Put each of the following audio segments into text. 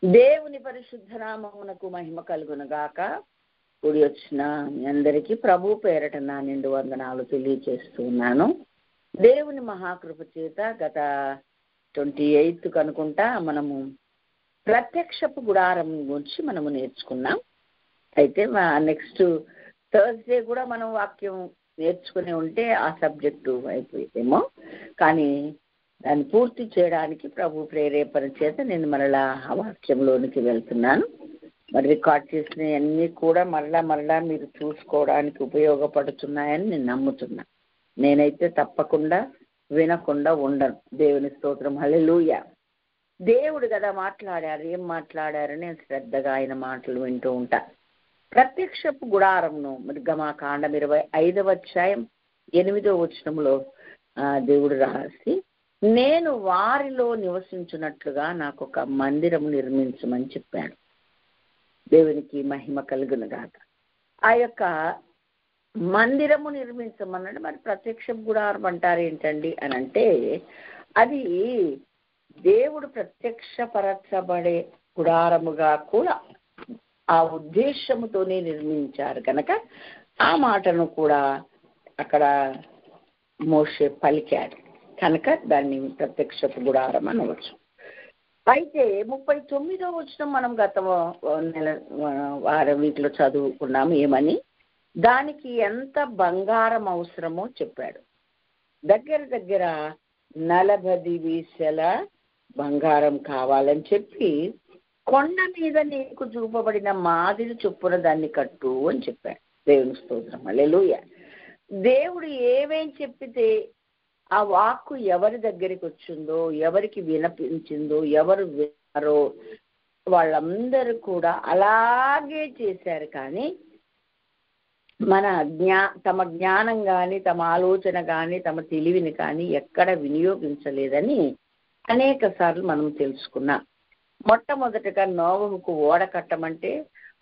దేవుని పరిశుద్ధ నామమునకు మహిమ కలుగునుగాక. కూడి వచ్చిన మీ అందరికీ ప్రభు పేరట నా నిండు వందనాలు తెలియజేస్తున్నాను. దేవుని మహాకృప చేత గత 28 కనుకుంటా మనము ప్రత్యక్షపు గుడారం గురించి మనము నేర్చుకున్నాం. అయితే నెక్స్ట్ థర్స్డే కూడా మనం వాక్యం నేర్చుకుని ఉంటే ఆ సబ్జెక్టు అయిపోయేదేమో, కానీ దాన్ని పూర్తి చేయడానికి ప్రభు ప్రేరేపణ చేత నేను మరలా ఆ వాక్యంలోనికి వెళ్తున్నాను. మరి రికార్డ్ చేసినవన్నీ కూడా మరలా మీరు చూసుకోవడానికి ఉపయోగపడుతున్నాయని నేను నమ్ముతున్నా. నేనైతే తప్పకుండా వినకుండా ఉండను. దేవుని స్తోత్రం, హల్లెలూయా. దేవుడు కదా మాట్లాడారు, ఏం మాట్లాడారని నేను శ్రద్ధగా ఆయన మాటలు వింటూ ఉంటా. ప్రత్యక్షపు గుడారంను నిర్గమాకాండం 25వ అధ్యాయం 8వ వచనంలో దేవుడు రాసి, నేను వారిలో నివసించున్నట్లుగా నాకు ఒక మందిరము నిర్మించమని చెప్పాడు. దేవునికి మహిమ కలుగునుగాక. ఆ యొక్క మందిరము నిర్మించమన్నాడు. మరి ప్రత్యక్ష గుడారం అంటారు ఏంటండి అని అంటే, అది దేవుడు ప్రత్యక్షపరచబడే గుడారముగా కూడా ఆ ఉద్దేశముతోనే నిర్మించారు కనుక ఆ మాటను కూడా అక్కడ మోషే పలికాడు కనుక దాన్ని ప్రత్యక్షపు గుడారం అనవచ్చు. అయితే 39వ వచనం మనం గత వారం వీటిలో చదువుకున్నాము. ఏమని, దానికి ఎంత బంగారం అవసరమో చెప్పాడు. దగ్గర 40 వీసెల బంగారం కావాలని చెప్పి, కొండ మీద నీకు చూపబడిన మాదిరి చొప్పున దాన్ని కట్టు అని చెప్పాడు. దేవుని స్తోత్రం, హల్లెలూయా. దేవుడు ఏమేం చెప్పితే ఆ వాక్కు ఎవరి దగ్గరికి వచ్చిందో, ఎవరికి వినిపించిందో, ఎవరు విన్నారో వాళ్ళందరూ కూడా అలాగే చేశారు. కానీ తమ జ్ఞానం కానీ, తమ ఆలోచన కానీ, తమ తెలివిని కానీ ఎక్కడ వినియోగించలేదని అనేక సార్లు మనం తెలుసుకున్నాం. మొట్టమొదటిగా నోవహుకు ఓడ కట్టమంటే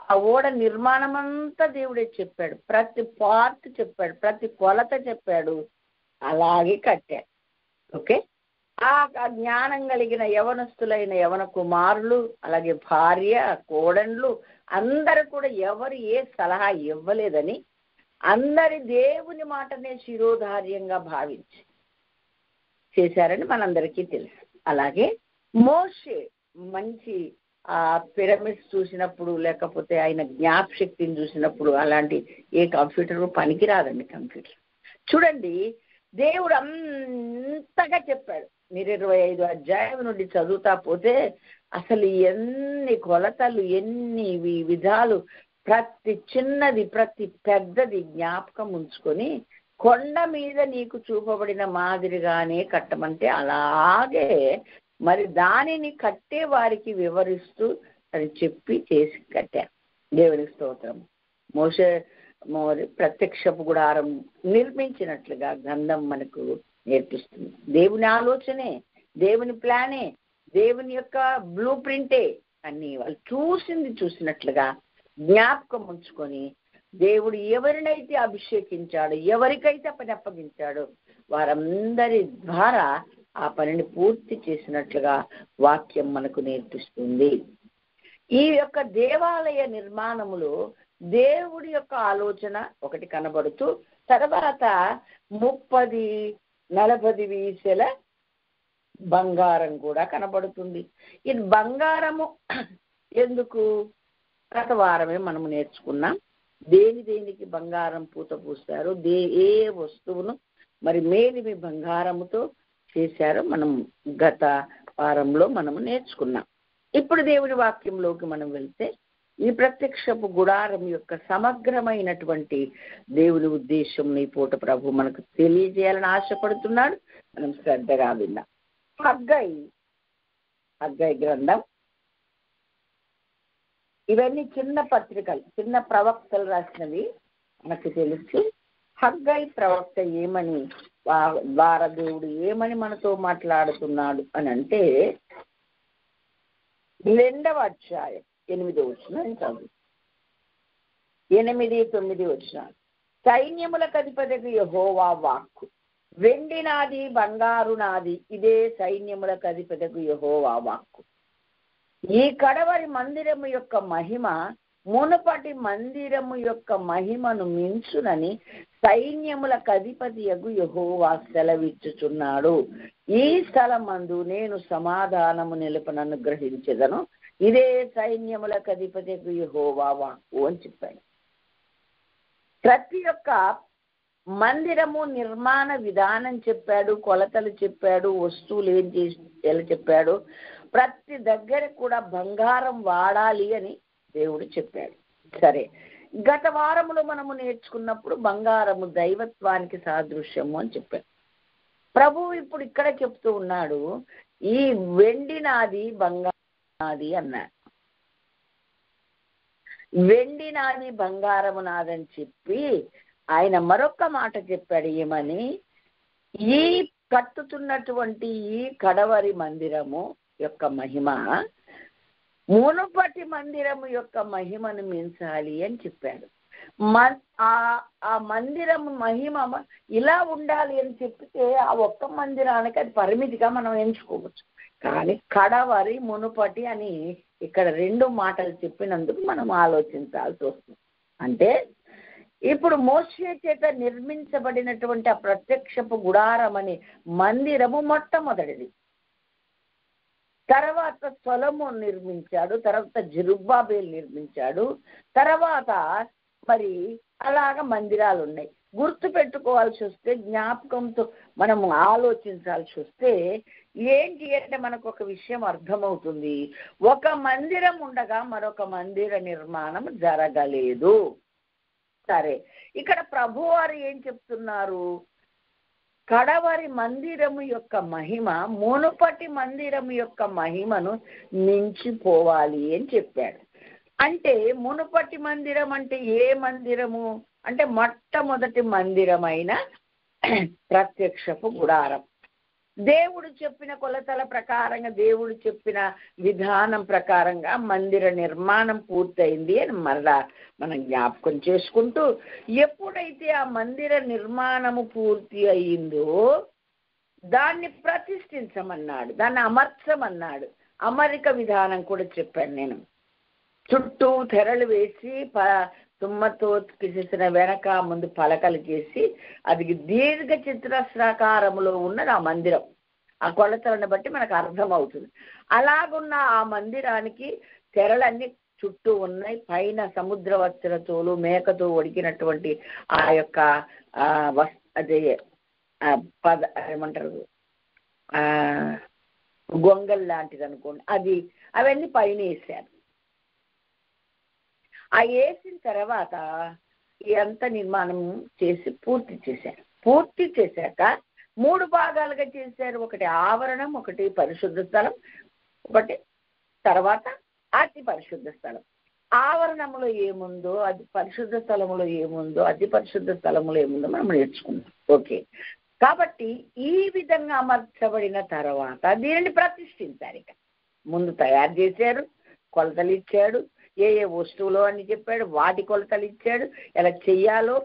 ఆ ఓడ నిర్మాణం అంతా దేవుడే చెప్పాడు. ప్రతి పార్ట్ చెప్పాడు, ప్రతి కొలత చెప్పాడు, అలాగే కట్టాడు. ఓకే. ఆ జ్ఞానం కలిగిన యవనస్తులైన యవన కుమారులు, అలాగే భార్య, కోడన్లు అందరూ కూడా ఎవరు ఏ సలహా ఇవ్వలేదని అందరి దేవుని మాటనే శిరోధార్యంగా భావించి చేశారని మనందరికీ తెలుసు. అలాగే మోషే మంచి ఆ పిరమిడ్స్ చూసినప్పుడు, లేకపోతే ఆయన జ్ఞాపశక్తిని చూసినప్పుడు, అలాంటి ఏ కంప్యూటర్ పనికిరాదండి. కంప్యూటర్ చూడండి, దేవుడు అంతగా చెప్పాడు. మీరు 25 అధ్యాయం నుండి చదువుతా పోతే అసలు ఎన్ని కొలతలు, ఎన్ని విధాలు, ప్రతి చిన్నది ప్రతి పెద్దది జ్ఞాపకం ఉంచుకొని కొండ మీద నీకు చూపబడిన మాదిరిగానే కట్టమంటే అలాగే మరి దానిని కట్టే వారికి వివరిస్తూ అని చెప్పి చేసి కట్టారు. దేవుని స్తోత్రం. మోషే ప్రత్యక్షపు గుడారం నిర్మించినట్లుగా గ్రంథం మనకు నేర్పిస్తుంది. దేవుని ఆలోచనే, దేవుని ప్లానే, దేవుని యొక్క బ్లూ ప్రింటే అన్ని వాళ్ళు చూసినట్లుగా జ్ఞాపకం ఉంచుకొని దేవుడు ఎవరినైతే అభిషేకించాడో, ఎవరికైతే పని అప్పగించాడో వారందరి ద్వారా ఆ పనిని పూర్తి చేసినట్లుగా వాక్యం మనకు నేర్పిస్తుంది. ఈ యొక్క దేవాలయ నిర్మాణములో దేవుడి యొక్క ఆలోచన ఒకటి కనబడుతూ, తర్వాత 30-40 వీసెల బంగారం కూడా కనబడుతుంది. ఇది బంగారము ఎందుకు గత వారమే మనము నేర్చుకున్నాం. దేనికి బంగారం పూత పూస్తారు, ఏ వస్తువును మరి మేలిమి బంగారముతో చేశారో మనం గత వారంలో మనము నేర్చుకున్నాం. ఇప్పుడు దేవుని వాక్యంలోకి మనం వెళ్తే ఈ ప్రత్యక్షపు గుడారం యొక్క సమగ్రమైనటువంటి దేవుని ఉద్దేశం ఈ పూట ప్రభు మనకు తెలియజేయాలని ఆశపడుతున్నాడు. మనం శ్రద్ధగా విన్నాం. హగ్గయి గ్రంథం, ఇవన్నీ చిన్న పత్రికలు, చిన్న ప్రవక్తలు రాసినవి మనకు తెలుసు. హగ్గయి ప్రవక్త ఏమని, ద్వారా దేవుడు ఏమని మనతో మాట్లాడుతున్నాడు అని అంటే, 2వ అధ్యాయం 8వ వచనం చదువు. 8-9 వచనాలు. సైన్యములకు అధిపతికి యెహోవా వాక్కు, వెండి నాది, బంగారు నాది, ఇదే సైన్యములకు అధిపతికి యెహోవా వాక్కు. ఈ కడవరి మందిరము యొక్క మహిమ మునుపటి మందిరము యొక్క మహిమను మించునని సైన్యములకు అధిపతియగు యెహోవా సెలవిచ్చుచున్నాడు. ఈ స్థలమందు నేను సమాధానము నిలుపనను గ్రహించెదను. ఇదే సైన్యములకు అధిపతియగు యెహోవా వాక్కు అని చెప్పాడు. ప్రతి ఒక్క మందిరము నిర్మాణ విధానం చెప్పాడు, కొలతలు చెప్పాడు, వస్తువులు ఏం చేసి ఎలా చెప్పాడు. ప్రతి దగ్గర కూడా బంగారం వాడాలి అని దేవుడు చెప్పాడు. సరే, గత వారములో మనము నేర్చుకున్నప్పుడు బంగారము దైవత్వానికి సాదృశ్యము అని చెప్పాడు. ప్రభువు ఇప్పుడు ఇక్కడ చెప్తూ ఉన్నాడు, ఈ వెండి నాది బంగారం నాది అన్నాడు. వెండి నాది బంగారము నాదని చెప్పి ఆయన మరొక మాట చెప్పాడు. ఏమని? ఈ కట్టుతున్నటువంటి ఈ కడవరి మందిరము యొక్క మహిమ మునుపటి మందిరము యొక్క మహిమను మించాలి అని చెప్పాడు. ఆ మందిరము మహిమ ఇలా ఉండాలి అని చెప్తే ఆ ఒక్క మందిరానికి అది పరిమితిగా మనం ఎంచుకోవచ్చు. కానీ కడవరి మునుపటి అని ఇక్కడ రెండు మాటలు చెప్పినందుకు మనం ఆలోచించాల్సి వస్తుంది. అంటే ఇప్పుడు మోషే చేత నిర్మించబడినటువంటి ఆ ప్రత్యక్షపు గుడారం అనే మందిరము మొట్టమొదటిది. తర్వాత సొలొమోను నిర్మించాడు, తర్వాత జెరుబ్బాబెలు నిర్మించాడు, తర్వాత మరి అలాగ మందిరాలు ఉన్నాయి. గుర్తు పెట్టుకోవాల్సి వస్తే, జ్ఞాపకంతో మనం ఆలోచించాల్సి వస్తే ఏంటి అంటే మనకు ఒక విషయం అర్థమవుతుంది. ఒక మందిరం ఉండగా మరొక మందిర నిర్మాణం జరగలేదు. సరే, ఇక్కడ ప్రభువారు ఏం చెప్తున్నారు? కడవరి మందిరము యొక్క మహిమ మునుపటి మందిరము యొక్క మహిమను మించిపోవాలి అని చెప్పాడు. అంటే మునుపటి మందిరం అంటే ఏ మందిరము అంటే మొట్టమొదటి మందిరమైన ప్రత్యక్షపు గుడారం. దేవుడు చెప్పిన కొలతల ప్రకారంగా, దేవుడు చెప్పిన విధానం ప్రకారంగా మందిర నిర్మాణం పూర్తయింది అని మరలా మనం జ్ఞాపకం చేసుకుంటూ, ఎప్పుడైతే ఆ మందిర నిర్మాణము పూర్తి అయిందో దాన్ని ప్రతిష్ఠించమన్నాడు, దాన్ని అమర్చమన్నాడు. అమరిక విధానం కూడా చెప్పాను నేను. చుట్టూ తెరలు వేసి తుమ్మతో చేసిన వెనక ముందు పలకలు చేసి అది దీర్ఘ చతురస్రాకారంలో ఉన్నది ఆ మందిరం. ఆ కొలతలను బట్టి మనకు అర్థమవుతుంది. అలాగున్న ఆ మందిరానికి తెరలన్నీ చుట్టూ ఉన్నాయి. పైన సముద్ర వస్త్రతోలు మేకతో ఉడికినటువంటి ఆ యొక్క అదే ఏమంటారు గొంగల్ లాంటిది అనుకోండి, అవన్నీ పైన వేసారు. ఆ వేసిన తర్వాత ఎంత నిర్మాణం చేసి పూర్తి చేశాక 3 భాగాలుగా చేశారు. ఒకటి ఆవరణం, ఒకటి పరిశుద్ధ స్థలం, ఒకటి తర్వాత అతి పరిశుద్ధ స్థలం. ఆవరణంలో ఏముందో అది పరిశుద్ధ స్థలములో ఏముందో అతి పరిశుద్ధ స్థలములో ఏముందో మనం నేర్చుకుందాం. ఓకే, కాబట్టి ఈ విధంగా అమర్చబడిన తర్వాత దీనిని ప్రతిష్ఠించారు. ఇక ముందు తయారు చేశారు, కొలతలు ఇచ్చాడు, ఏ వస్తువులు అని చెప్పాడు, వాటి కొలతలు ఇచ్చాడు, ఎలా చెయ్యాలో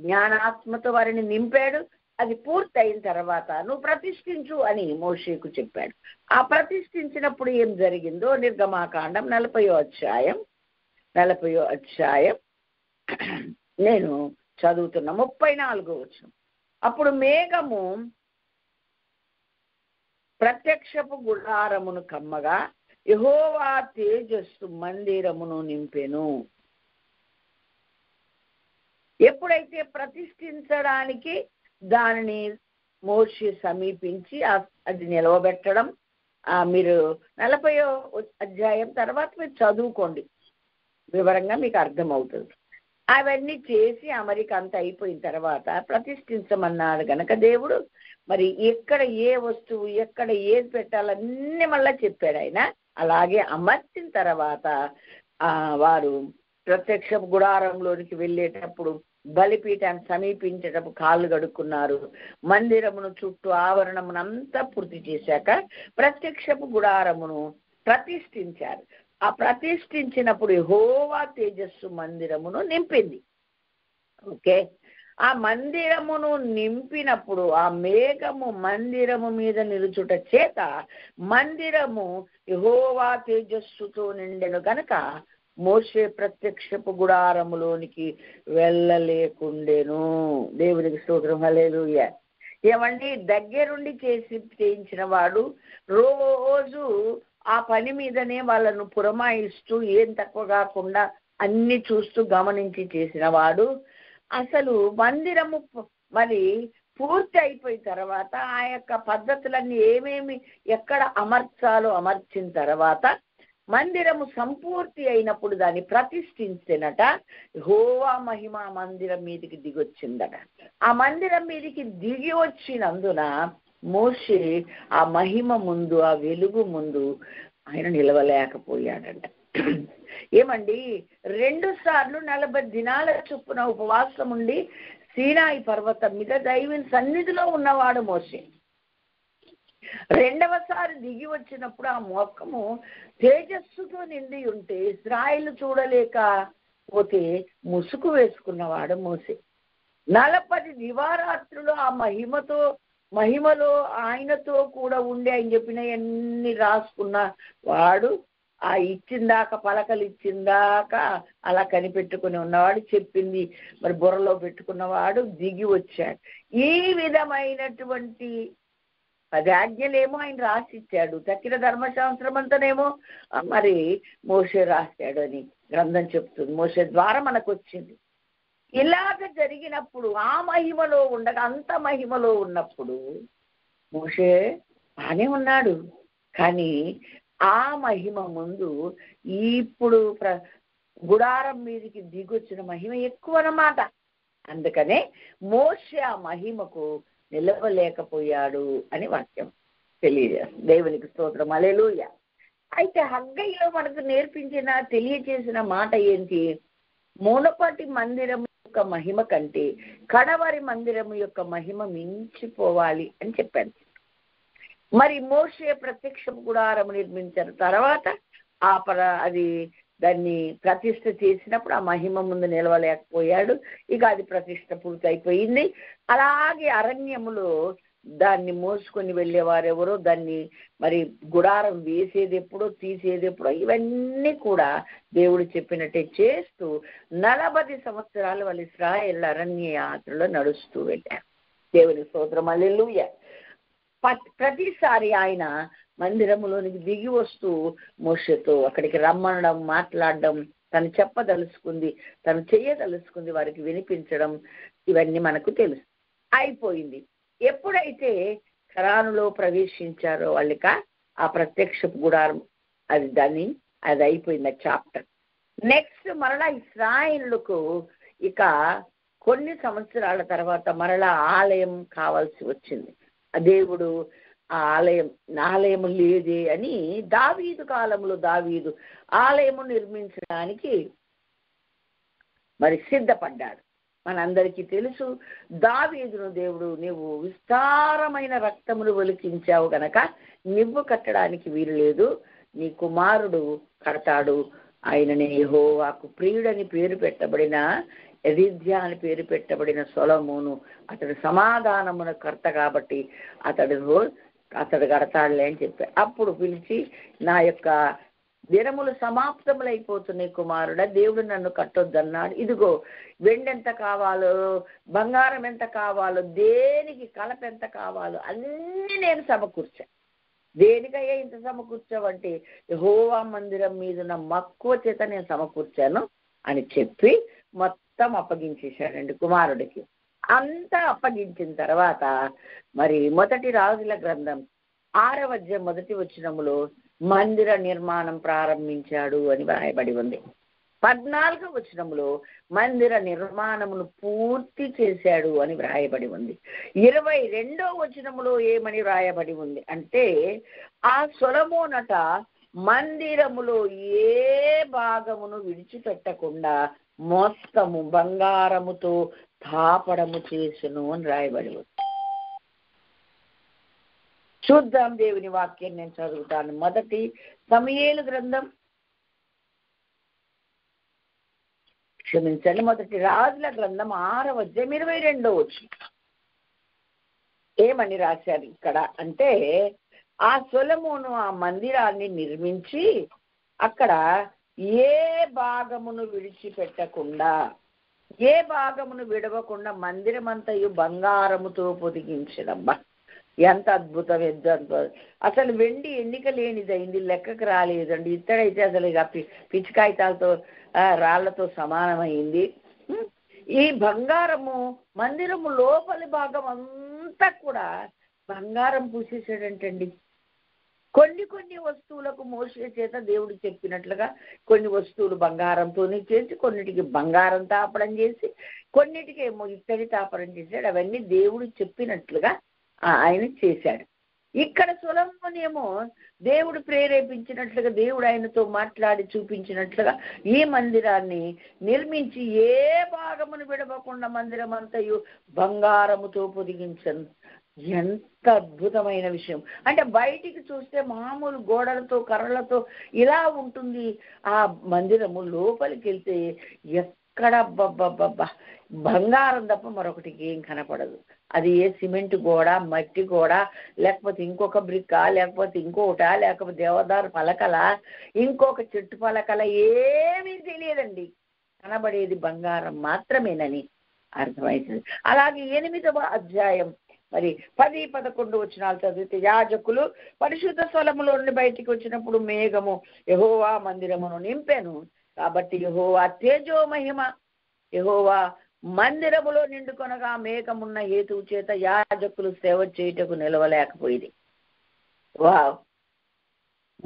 జ్ఞానాత్మతో వారిని నింపాడు. అది పూర్తయిన తర్వాత నువ్వు ప్రతిష్ఠించు అని మోషేకు చెప్పాడు. ఆ ప్రతిష్ఠించినప్పుడు ఏం జరిగిందో నిర్గమాకాండం 40వ అధ్యాయం నేను చదువుతున్నా, 34వ వచనం. అప్పుడు మేఘము ప్రత్యక్షపు గుడారమును కమ్మగా యెహోవా తేజస్సు మందిరమును నింపెను. ఎప్పుడైతే ప్రతిష్ఠించడానికి దానిని మోషే సమీపించి అది నిలవబెట్టడం, మీరు 40వ అధ్యాయం తర్వాత మీరు చదువుకోండి, వివరంగా మీకు అర్థమవుతుంది. అవన్నీ చేసి అమరిక అంతా అయిపోయిన తర్వాత ప్రతిష్ఠించమన్నాడు గనక దేవుడు మరి ఎక్కడ ఏ వస్తువు ఎక్కడ ఏది పెట్టాలన్నీ మళ్ళా చెప్పాడు ఆయన. అలాగే అమర్చిన తర్వాత వారు ప్రత్యక్ష గుడారంలోనికి వెళ్ళేటప్పుడు బలిపీఠాన్ని సమీపించేటప్పుడు కాళ్ళు కడుక్కున్నారు. మందిరమును చుట్టూ ఆవరణమును అంతా పూర్తి చేశాక ప్రత్యక్షపు గుడారమును ప్రతిష్ఠించారు. ఆ ప్రతిష్ఠించినప్పుడు యెహోవా తేజస్సు మందిరమును నింపింది. ఓకే, ఆ మందిరమును నింపినప్పుడు ఆ మేఘము మందిరము మీద నిలుచుట చేత మందిరము యెహోవా తేజస్సుతో నిండెను గనక మోషే ప్రత్యక్షపు గుడారములోనికి వెళ్ళలేకుండెను. దేవునికి స్తోత్రం. హల్లెలూయా. ఏమండి, దగ్గరుండి చేయించిన వాడు రోజు ఆ పని మీదనే వాళ్ళను పురమాయిస్తూ ఏం తక్కువ కాకుండా అన్ని చూస్తూ గమనించి చేసిన వాడు అసలు మందిరము మరి పూర్తి అయిపోయిన తర్వాత ఆ యొక్క పద్ధతులన్నీ ఏమేమి ఎక్కడ అమర్చాలో అమర్చిన తర్వాత మందిరము సంపూర్తి అయినప్పుడు దాన్ని ప్రతిష్ఠించినట యెహోవా మహిమ మందిరం మీదికి దిగొచ్చిందట. ఆ మందిరం మీదికి దిగి వచ్చినందున మోషే ఆ మహిమ ముందు ఆ వెలుగు ముందు ఆయన నిలవలేకపోయాడంట. ఏమండి, 2 సార్లు 40 దినాల చొప్పున ఉపవాసం ఉండి సీనాయి పర్వతం మీద దైవుని సన్నిధిలో ఉన్నవాడు మోషే. 2వసారి దిగి వచ్చినప్పుడు ఆ ముఖము తేజస్సుతో నిండి ఉంటే ఇశ్రాయేలు చూడలేకపోతే ముసుగు వేసుకున్నవాడు మోషే. 40 దివారాత్రులు ఆ మహిమలో ఆయనతో కూడా ఉండి ఆయన చెప్పినవన్నీ రాసుకున్న వాడు, ఆ ఇచ్చిందాక పలకలు ఇచ్చిందాక అలా కనిపెట్టుకుని ఉన్నవాడు, చెప్పింది మరి బుర్రలో పెట్టుకున్నవాడు దిగి వచ్చాడు. ఈ విధమైనటువంటి 10 ఆజ్ఞలేమో ఆయన రాసిచ్చాడు, తక్కిన ధర్మశాస్త్రం అంతానేమో మరి మోషే రాశాడు అని గ్రంథం చెప్తుంది. మోషే ద్వారా మనకు వచ్చింది. ఇలాగ జరిగినప్పుడు ఆ మహిమలో ఉండగా అంత మహిమలో ఉన్నప్పుడు మోషే బానే ఉన్నాడు. కానీ ఆ మహిమ ముందు ఇప్పుడు గుడారం మీదకి దిగొచ్చిన మహిమ ఎక్కువ అన్నమాట. అందుకనే మోషే ఆ మహిమకు నిలవలేకపోయాడు అని వాక్యం తెలియజేస్తుంది. దేవునికి స్తోత్రం. హల్లెలూయా. అయితే హగ్గయిలో మనకు తెలియజేసిన మాట ఏంటి? మునుపటి మందిరం యొక్క మహిమ కంటే కడవరి మందిరం యొక్క మహిమ మించిపోవాలి అని చెప్పాను. మరి మోషే ప్రత్యక్ష గుడారం నిర్మించిన తర్వాత అది దాన్ని ప్రతిష్ఠ చేసినప్పుడు ఆ మహిమ ముందు నిలవలేకపోయాడు. ఇక అది ప్రతిష్ఠ పూర్తయిపోయింది. అలాగే అరణ్యములో దాన్ని మోసుకొని వెళ్ళేవారెవరో, దాన్ని మరి గుడారం వేసేది ఎప్పుడో తీసేది ఎప్పుడో, ఇవన్నీ కూడా దేవుడు చెప్పినట్టే చేస్తూ 40 సంవత్సరాలు వాళ్ళు ఇశ్రాయేలు అరణ్య యాత్రలో నడుస్తూ వెళ్ళారు. దేవుని స్తోత్రం. హల్లెలూయా. ప్రతిసారి ఆయన మందిరములోనికి దిగి వస్తూ మోషేతో అక్కడికి రమ్మనడం, మాట్లాడడం, తను చెప్పదలుచుకుంది, తను చేయదలుచుకుంది వారికి వినిపించడం, ఇవన్నీ మనకు తెలుసు. అయిపోయింది. ఎప్పుడైతే ఖరానులో ప్రవేశించారో వాళ్ళక ఆ ప్రత్యక్ష గుడారం అది అయిపోయింది చాప్టర్. నెక్స్ట్ మరలా ఇశ్రాయేలుకు ఇక కొన్ని సంవత్సరాల తర్వాత మరలా ఆలయం కావాల్సి వచ్చింది. దేవుడు ఆ ఆలయము లేదే అని దావీదు కాలంలో దావీదు ఆలయము నిర్మించడానికి మరి సిద్ధపడ్డాడు. మనందరికీ తెలుసు, దావీదును దేవుడు నీవు విస్తారమైన రక్తములు ఒలికించావు గనక నువ్వు కట్టడానికి వీలు లేదు, నీ కుమారుడు కడతాడు, ఆయననే యెహోవాకు ప్రియుడని పేరు పెట్టబడిన యెదిద్యా అని పేరు పెట్టబడిన సొలొమోను అతడు సమాధానమున కర్త కాబట్టి అతడు కడతాడులే అని చెప్పాడు. అప్పుడు పిలిచి, నా యొక్క దినములు సమాప్తములైపోతున్నాయి కుమారుడా, దేవుడు నన్ను కట్టొద్దన్నాడు. ఇదిగో వెండి ఎంత కావాలో, బంగారం ఎంత కావాలో, దేనికి కలప ఎంత కావాలో అన్నీ నేను సమకూర్చాను. దేనికయ్యా ఇంత సమకూర్చావంటే యెహోవా మందిరం మీద ఉన్న మక్కువ చేత నేను సమకూర్చాను అని చెప్పి మొత్తం అప్పగించేశాడండి కుమారుడికి. అంతా అప్పగించిన తర్వాత మరి 1 రాజుల గ్రంథం 6వ అధ్యాయం 1వ వచనములో మందిర నిర్మాణం ప్రారంభించాడు అని వ్రాయబడి ఉంది. 14వ వచనములో మందిర నిర్మాణమును పూర్తి చేశాడు అని వ్రాయబడి ఉంది. 22వ వచనములో ఏమని వ్రాయబడి ఉంది అంటే, ఆ సొలొమోనట మందిరములో ఏ భాగమును విడిచిపెట్టకుండా మొత్తము బంగారముతో తాపడము చేసును అని రాయబడి ఉంది. చూద్దాం దేవుని వాక్యం. నేను చదువుతాను. 1 సమూయేలు గ్రంథం క్షమించండి, మొదటి రాజుల గ్రంథం 6వ అధ్యాయం 22వ వచనం ఏమని రాశారు ఇక్కడ అంటే, ఆ సొలొమోను ఆ మందిరాన్ని నిర్మించి అక్కడ ఏ భాగమును విడిచిపెట్టకుండా, ఏ భాగమును విడవకుండా మందిరమంతయు బంగారముతో పొదిగించడమ్మా. ఎంత అద్భుతం, ఎంత అద్భుతం. అసలు వెండి ఎన్నిక లేనిదైంది, లెక్కకు రాలేదండి. ఇత్తడైతే అసలు ఇక పిచ్చికాయితాలతో రాళ్లతో సమానమైంది. ఈ బంగారము మందిరము లోపలి భాగం అంతా కూడా బంగారం పూసేసాడంటండి. కొన్ని వస్తువులకు మోషే చేత దేవుడు చెప్పినట్లుగా కొన్ని వస్తువులు బంగారంతోనే చేసి, కొన్నిటికి బంగారం తాపడం చేసి, కొన్నిటికి ఏమో ఇత్తడి తాపడం చేశాడు. అవన్నీ దేవుడు చెప్పినట్లుగా ఆయన చేశాడు. ఇక్కడ సొలొమోను ఏమో దేవుడు ప్రేరేపించినట్లుగా, దేవుడు ఆయనతో మాట్లాడి చూపించినట్లుగా ఈ మందిరాన్ని నిర్మించి ఏ భాగమును విడవకుండా మందిరం అంతయు బంగారముతో పొదిగించను. ఎంత అద్భుతమైన విషయం అంటే, బయటికి చూస్తే మామూలు గోడలతో కర్రలతో ఇలా ఉంటుంది ఆ మందిరము. లోపలికి వెళ్తే ఎక్కడ బంగారం తప్ప మరొకటి ఏం కనపడదు. అది ఏ సిమెంట్ గోడ, మట్టి గోడ, లేకపోతే ఇంకొక బ్రిక్క, లేకపోతే ఇంకొకట, లేకపోతే దేవదారు పలకల, ఇంకొక చెట్టు పలకల, ఏమీ తెలియదండి. కనబడేది బంగారం మాత్రమేనని అర్థమవుతుంది. అలాగే 8వ అధ్యాయం మరి 10, 11 వచనాలు చదివితే, యాజకులు పరిశుద్ధ స్థలములో నుండి బయటికి వచ్చినప్పుడు మేఘము యెహోవా మందిరమును నింపెను. కాబట్టి యెహోవా తేజో మహిమ యెహోవా మందిరములో నిండుకొనగా మేఘమున్న హేతువు చేత యాజకులు సేవ చేయుటకు నిలవలేకపోయింది. వావ్,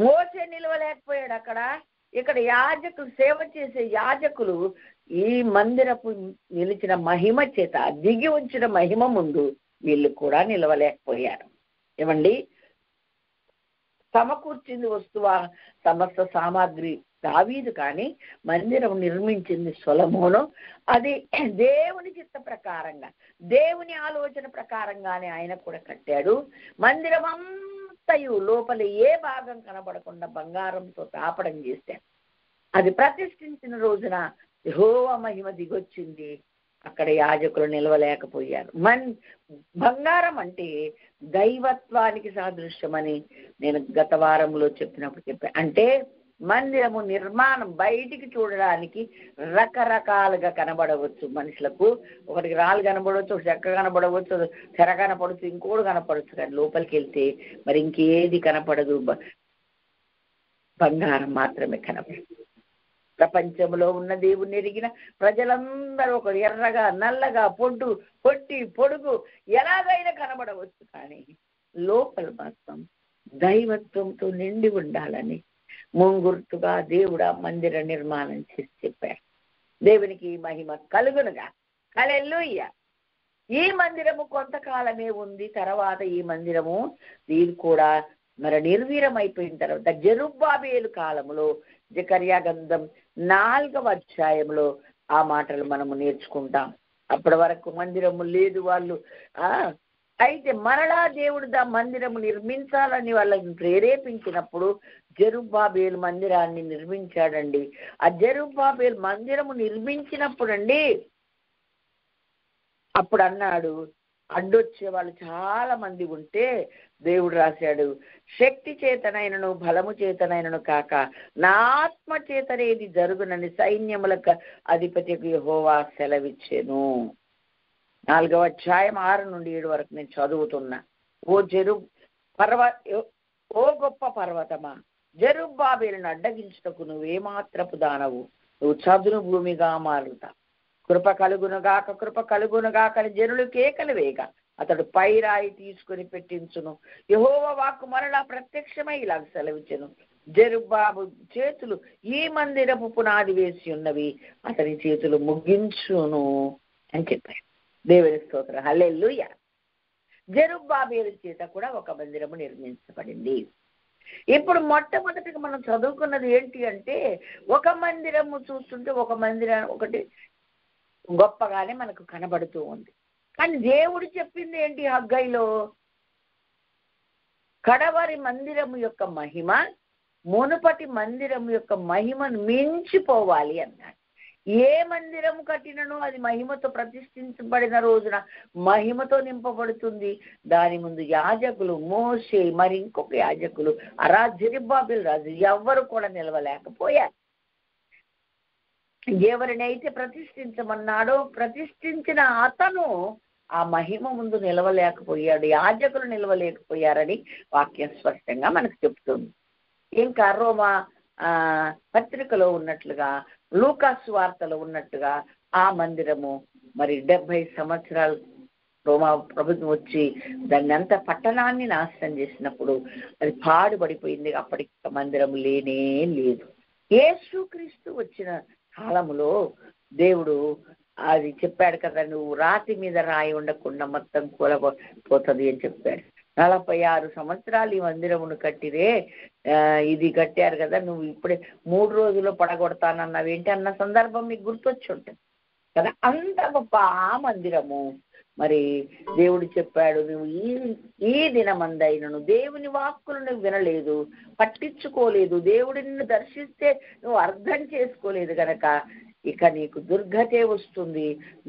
మోసే నిలవలేకపోయాడు అక్కడ. ఇక్కడ యాజకులు సేవ చేసే యాజకులు ఈ మందిరపు నిలిచిన మహిమ చేత, దిగి వచ్చిన మహిమ ముందు వీళ్ళు కూడా నిలవలేకపోయారు. ఏమండి, సమకూర్చింది వస్తువా సమస్త సామాగ్రి దావీదు, కానీ మందిరం నిర్మించింది సొలొమోను. అది దేవుని చిత్త ప్రకారంగా, దేవుని ఆలోచన ప్రకారంగానే ఆయన కూడా కట్టాడు. మందిరం అంతయు లోపల ఏ భాగం కనబడకుండా బంగారంతో తాపడం చేశాడు. అది ప్రతిష్ఠించిన రోజున యెహోవా మహిమ దిగొచ్చింది. అక్కడ యాజకులు నిలవలేకపోయారు. బంగారం అంటే దైవత్వానికి సాదృశ్యమని నేను గత వారంలో చెప్పాను. అంటే మందిరము నిర్మాణం బయటికి చూడడానికి రకరకాలుగా కనబడవచ్చు. మనుషులకు ఒకటికి రాళ్ళు కనబడవచ్చు, ఒక చెక్క కనబడవచ్చు, తెర కనపడవచ్చు, ఇంకోటి కనపడవచ్చు. కానీ లోపలికి వెళ్తే మరి ఇంకేది కనపడదు, బంగారం మాత్రమే కనపడదు. ప్రపంచంలో ఉన్న దేవుణ్ణి ఎరిగిన ప్రజలందరూ ఒక ఎర్రగా, నల్లగా, పొట్టి, పొడుగు ఎలాగైనా కనబడవచ్చు, కానీ లోపల మాత్రం దైవత్వంతో నిండి ఉండాలని ముంగుర్తుగా దేవుడు ఆ మందిర నిర్మాణం చేసి చెప్పారు. దేవునికి మహిమ కలుగునుగా. హల్లెలూయా. ఈ మందిరము కొంతకాలమే ఉంది. తర్వాత ఈ మందిరము ఇది కూడా మరి నిర్వీర్యమైపోయిన తర్వాత జెరుబ్బాబేలు కాలంలో, జకర్యా గ్రంథం 4వ అధ్యాయంలో ఆ మాటలు మనము నేర్చుకుంటాం. అప్పటి వరకు మందిరము లేదు. వాళ్ళు అయితే మరలా దేవుడు మందిరము నిర్మించాలని వాళ్ళని ప్రేరేపించినప్పుడు జెరుబ్బాబేలు మందిరాన్ని నిర్మించాడండి. ఆ జెరుబ్బాబేలు మందిరము నిర్మించినప్పుడు అండి, అప్పుడు అన్నాడు, అడ్డొచ్చే వాళ్ళు చాలా మంది ఉంటే దేవుడు రాశాడు, శక్తి చేతనైనను బలము చేతనైనను కాక నా ఆత్మ చేతనేది జరుగునని సైన్యములకు అధిపతి యెహోవా సెలవిచ్చెను. 4వ అధ్యాయం 6 నుండి 7 వరకు నేను చదువుతున్నా. ఓ గొప్ప పర్వతమా, జెరుబ్బాబేలును అడ్డగించుటకు నువ్వేమాత్రపు దానవు, నువ్వు చదును భూమిగా మారుతా. కృప కలుగునుగాక జనులు కేకలు వేగ అతడు పైరాయి తీసుకుని పెట్టించును. యెహోవా వాక్కు మరలా ప్రత్యక్షమై ఇలా సెలవిచ్చెను, జెరుబ్బాబు చేతులు ఈ మందిరపు పునాది వేసి ఉన్నవి, అతని చేతులు ముగించును అని చెప్పారు. దేవుని స్తోత్రం. హల్లెలూయా. జెరుబ్బాబేలు చేత కూడా ఒక మందిరము నిర్మించబడింది. ఇప్పుడు మొట్టమొదటిగా మనం చదువుకున్నది ఏంటి అంటే, ఒక మందిరము చూస్తుంటే ఒక మందిరం ఒకటి గొప్పగానే మనకు కనబడుతూ ఉంది. కానీ దేవుడు చెప్పింది ఏంటి? హగ్గయిలో కడవరి మందిరము యొక్క మహిమ మునుపటి మందిరము యొక్క మహిమను మించిపోవాలి అన్నాడు. ఏ మందిరము కట్టినను అది మహిమతో ప్రతిష్ఠించబడిన రోజున మహిమతో నింపబడుతుంది. దాని ముందు యాజకులు, మోషే, మరి ఇంకొక యాజకులు, జెరుబ్బాబెలు రాజు ఎవ్వరు కూడా నిలవలేకపోయారు. ఎవరినైతే ప్రతిష్ఠించమన్నాడో ప్రతిష్ఠించిన అతను ఆ మహిమ ముందు నిలవలేకపోయాడు, యాజకులు నిలవలేకపోయారని వాక్యం స్పష్టంగా మనకు చెప్తుంది. ఇంకా రోమా పత్రికలో ఉన్నట్లుగా, లూకాసు వార్తలో ఉన్నట్టుగా ఆ మందిరము మరి 70 సంవత్సరాలు రోమా ప్రభుత్వం వచ్చి దాన్ని అంతా పట్టణాన్ని నాశనం చేసినప్పుడు అది పాడుపడిపోయింది. అప్పటికి మందిరం లేనే లేదు. యేసుక్రీస్తు వచ్చిన కాలములో దేవుడు అది చెప్పాడు కదా, నువ్వు రాతి మీద రాయి ఉండకుండా మొత్తం కూలపోతుంది అని చెప్పాడు. 46 సంవత్సరాలు ఈ మందిరమును కట్టిరే, ఇది కట్టారు కదా, నువ్వు ఇప్పుడే 3 రోజుల్లో పడగొడతానన్నావేంటి అన్న సందర్భం మీకు గుర్తొచ్చి ఉంటుంది కదా. అంత గొప్ప ఆ మందిరము మరి దేవుడు చెప్పాడు, నువ్వు ఈ దినమందైనను దేవుని వాక్కులు నువ్వు వినలేదు, పట్టించుకోలేదు, దేవుడి నిన్ను దర్శిస్తే నువ్వు అర్థం చేసుకోలేదు గనక ఇక నీకు దుర్గతే వస్తుంది,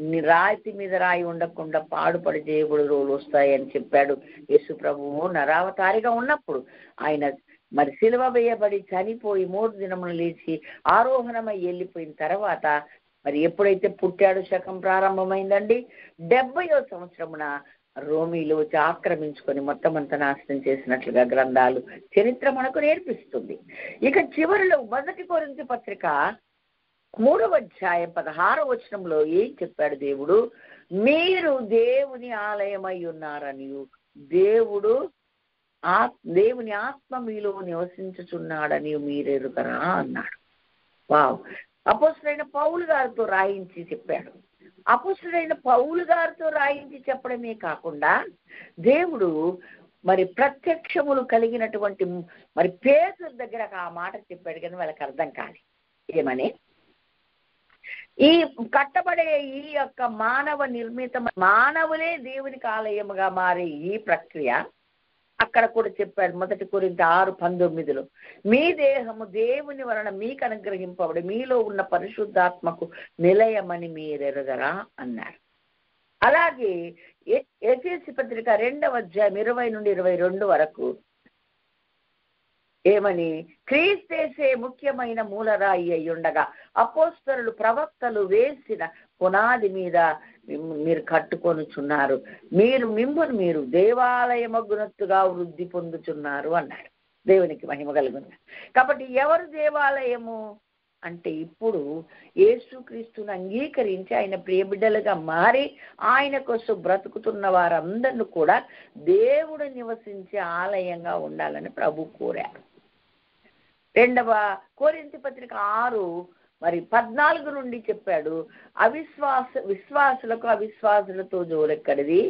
నీ రాతి మీద రాయి ఉండకుండా పాడుపడి దేవుడు రోజులు వస్తాయని చెప్పాడు. యేసు ప్రభువు నరావతారిగా ఉన్నప్పుడు ఆయన మరి సిలువ వేయబడి చనిపోయి 3 దినములు లేచి ఆరోహణమై వెళ్ళిపోయిన తర్వాత మరి ఎప్పుడైతే పుట్టాడు శకం ప్రారంభమైందండి. 70వ సంవత్సరమున రోమీలు వచ్చి ఆక్రమించుకొని మొత్తం అంతా నాశనం చేసినట్లుగా గ్రంథాలు చరిత్ర మనకు నేర్పిస్తుంది. ఇక చివరిలో 1 కొరింథీ పత్రిక 3వ అధ్యాయం 16వ వచనంలో ఏం చెప్పాడు దేవుడు, మీరు దేవుని ఆలయమై ఉన్నారని, దేవుని ఆత్మ మీలో నివసించుచున్నాడని మీరెరుగరా అన్నాడు. వావ్! అపోస్తలుడైన పౌలు గారితో రాయించి చెప్పాడు. అపోస్తలుడైన పౌలు గారితో రాయించి చెప్పడమే కాకుండా దేవుడు మరి ప్రత్యక్షములు కలిగినటువంటి మరి పేతురు దగ్గర ఆ మాట చెప్పాడు, కానీ వాళ్ళకి అర్థం కాదు. ఏమని? ఈ కట్టబడే ఈ యొక్క మానవ నిర్మిత మానవులే దేవునికి ఆలయముగా మారే ఈ ప్రక్రియ అక్కడ కూడా చెప్పాడు. 1 కొరింథీ 6:19 మీ దేహము దేవుని వలన మీకు అనుగ్రహింపబడి మీలో ఉన్న పరిశుద్ధాత్మకు నిలయమని మీరెరగరా అన్నారు. అలాగే ఎఫెసీ పత్రిక 2వ అధ్యాయం 20 నుండి 22 వరకు ఏమని, క్రీస్తేసే ముఖ్యమైన మూలరాయి అయి ఉండగా అపోస్తలులు ప్రవక్తలు వేసిన పునాది మీద మీరు కట్టుకొనుచున్నారు, మిమ్మును మీరు దేవాలయమగునట్టుగా వృద్ధి పొందుచున్నారు అన్నాడు. దేవునికి మహిమ కలుగును. కాబట్టి ఎవరు దేవాలయము అంటే ఇప్పుడు యేసుక్రీస్తును అంగీకరించి ఆయన ప్రియబిడ్డలుగా మారి ఆయన కోసం బ్రతుకుతున్న వారందరినీ కూడా దేవుడు నివసించే ఆలయంగా ఉండాలని ప్రభు కోరారు. 2వ కొరింథీ పత్రిక 6:14 నుండి చెప్పాడు, విశ్వాసులకు అవిశ్వాసులతో జోలెక్కడిది,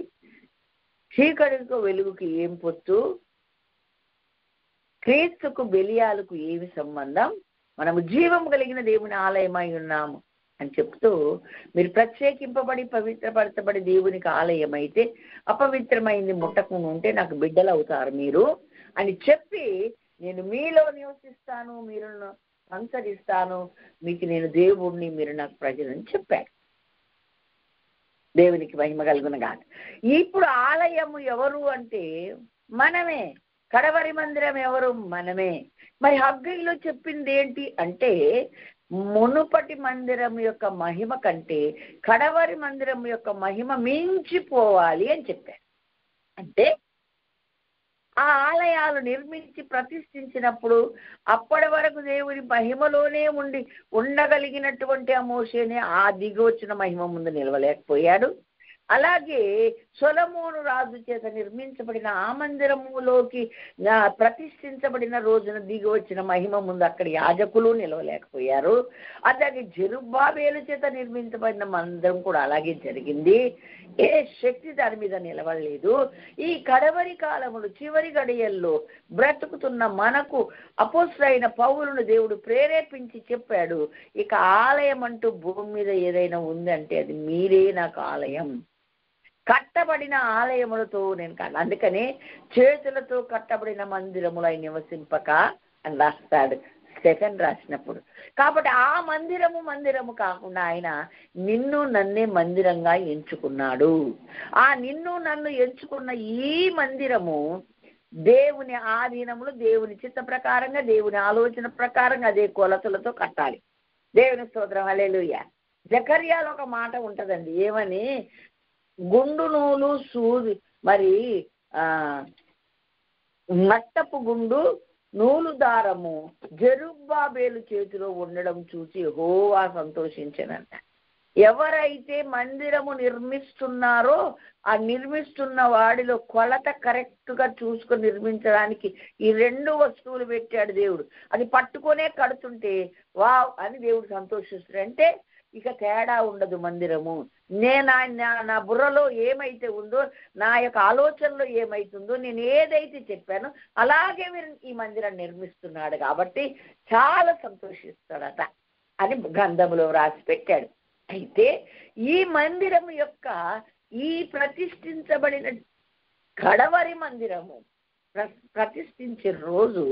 చీకటితో వెలుగుకి ఏం పొత్తు, క్రీస్తుకు బెలియాలకు ఏమి సంబంధం, మనము జీవం కలిగిన దేవుని ఆలయమై ఉన్నాము అని చెప్తూ, మీరు ప్రత్యేకింపబడి పవిత్రపరచబడి దేవునికి ఆలయం అయితే అపవిత్రమైంది ముట్టకుండా ఉంటే నాకు బిడ్డలు అవుతారు మీరు అని చెప్పి, నేను మీలో నివసిస్తాను, మీరు అనుసరిస్తాను, మీకు నేను దేవుణ్ణి, మీరు నాకు ప్రజలని చెప్పాడు. దేవునికి మహిమ కలుగునుగాక. ఇప్పుడు ఆలయము ఎవరు అంటే మనమే. కడవరి మందిరం ఎవరు? మనమే. మరి హగ్గయిలో చెప్పింది ఏంటి అంటే, మునుపటి మందిరం యొక్క మహిమ కంటే కడవరి మందిరం యొక్క మహిమ మించిపోవాలి అని చెప్పారు. అంటే ఆ ఆలయాలు నిర్మించి ప్రతిష్ఠించినప్పుడు అప్పటి వరకు దేవుని మహిమలోనే ఉండగలిగినటువంటి ఆ మోషేనే ఆ దిగి వచ్చిన మహిమ ముందు నిలవలేకపోయాడు. అలాగే సొలొమోను రాజు చేత నిర్మించబడిన ఆ మందిరములోకి ప్రతిష్ఠించబడిన రోజున దిగి వచ్చిన మహిమ ముందు అక్కడ యాజకులు నిలవలేకపోయారు. అలాగే జెరుబ్బాబెలు చేత నిర్మించబడిన మందిరం కూడా అలాగే జరిగింది. ఏ శక్తి దాని మీద నిలవలేదు. ఈ కడవరి కాలములు చివరి గడియల్లో బ్రతుకుతున్న మనకు అపోస్తలుడైన పౌలును దేవుడు ప్రేరేపించి చెప్పాడు, ఇక ఆలయం అంటూ భూమి మీద ఏదైనా ఉందంటే అది మీరే నాకు ఆలయం. కట్టబడిన ఆలయములతో నేను అందుకనే చేతులతో కట్టబడిన మందిరములై నివసింపక అని రాస్తాడు సెకండ్ రాసినప్పుడు. కాబట్టి ఆ మందిరము కాకుండా ఆయన నిన్ను నన్నే మందిరంగా ఎంచుకున్నాడు. ఆ నిన్ను నన్ను ఎంచుకున్న ఈ మందిరము దేవుని ఆధీనములు, దేవుని చిత్త ప్రకారంగా, దేవుని ఆలోచన ప్రకారంగా అదే కొలతలతో కట్టాలి. దేవుని స్తోత్రం, హల్లెలూయా. జకర్యాలో ఒక మాట ఉంటదండి, ఏమని? గుండు నూలు సూది మరి మట్టపు గుండు నూలు దారము జెరుబ్బాబేలు చేతిలో ఉండడం చూసి యెహోవా సంతోషించనంట. ఎవరైతే మందిరము నిర్మిస్తున్నారో ఆ నిర్మిస్తున్న వాడిలో కొలత కరెక్ట్ గా చూసుకొని నిర్మించడానికి ఈ 2 వస్తువులు పెట్టాడు దేవుడు. అది పట్టుకొనే కడుతుంటే వావ్ అని దేవుడు సంతోషిస్తాడు. అంటే ఇక తేడా ఉండదు మందిరము. నా బుర్రలో ఏమైతే ఉందో, నా యొక్క ఆలోచనలో ఏమైతుందో, నేను ఏదైతే చెప్పానో అలాగే మీరు ఈ మందిరాన్ని నిర్మిస్తున్నాడు కాబట్టి చాలా సంతోషిస్తాడట అని గ్రంథములో రాసి పెట్టాడు. అయితే ఈ మందిరం యొక్క ఈ ప్రతిష్ఠించబడిన కడవరి మందిరము ప్రతిష్ఠించే రోజు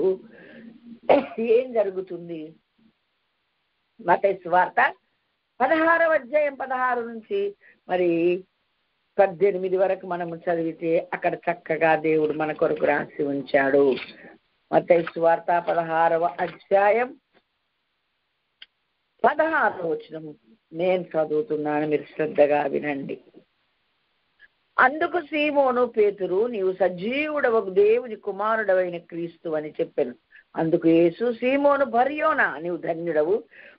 ఏం జరుగుతుంది? మత్తయి సువార్త 16వ అధ్యాయం 16 నుంచి మరి 18 వరకు మనము చదివితే అక్కడ చక్కగా దేవుడు మన కొరకు రాసి ఉంచాడు. మత్తయి సువార్త 16వ అధ్యాయం 16వ వచనం నేను చదువుతున్నాను, మీరు శ్రద్ధగా వినండి. అందుకు సీమోను పేతురు, నీవు సజీవుడవగు దేవుని కుమారుడవైన క్రీస్తు అని చెప్పాను. అందుకు యేసు, సీమోను బర్యోనా, నీవు ధన్యుడవు,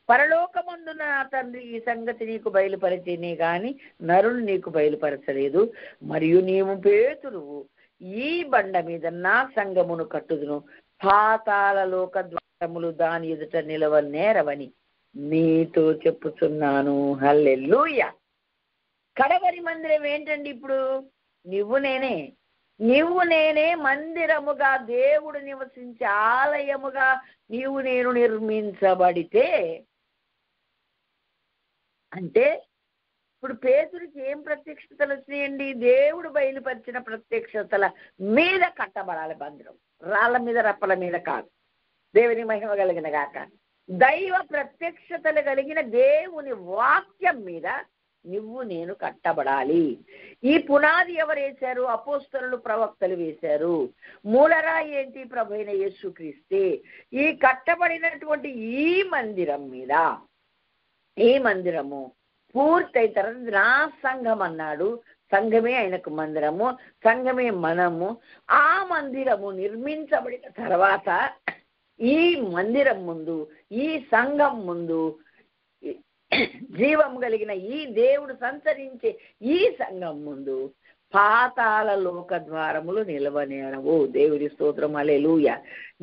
పరలోకమందున నా తండ్రి ఈ సంగతి నీకు బయలుపరిచేనే గాని నరులు నీకు బయలుపరచలేదు. మరియు నీవు పేతురువు, ఈ బండ మీద నా సంఘమును కట్టుదును, పాతాళ లోక ద్వారములు దాని ఎదుట నిలవనేరవని నీతో చెప్పుచున్నాను. హల్లెలూయా. కడవరి మందిరం ఏంటండి? ఇప్పుడు నువ్వు నేనే మందిరముగా, దేవుడు నివసించే ఆలయముగా నేను నిర్మించబడితే, అంటే ఇప్పుడు పేతురికి ఏం ప్రత్యక్షతలు వచ్చినాయండి? దేవుడు బయలుపరిచిన ప్రత్యక్షతల మీద కట్టబడాలి మందిరం, రాళ్ళ మీద రప్పల మీద కాదు. దేవుని మహిమ కలిగిన గాక. దైవ ప్రత్యక్షతలు కలిగిన దేవుని వాక్యం మీద నేను కట్టబడాలి. ఈ పునాది ఎవరు వేశారు? అపోస్తలులు, ప్రవక్తలు వేశారు. మూలరాయి ఏంటి? ప్రభువైన యేసుక్రీస్తే. ఈ కట్టబడినటువంటి ఈ మందిరం మీద, ఈ మందిరము పూర్తయిన తర్వాత నా సంఘం అన్నాడు. సంఘమే ఆయనకు మందిరము, సంఘమే మనము. ఆ మందిరము నిర్మించబడిన తర్వాత ఈ మందిరం ముందు, ఈ సంఘం ముందు జీవం కలిగిన ఈ దేవుడు సంచరించే ఈ సంఘం ముందు పాతాళ లోక ద్వారములు నిలవనేరవు. దేవుడి స్తోత్రం, హల్లెలూయా.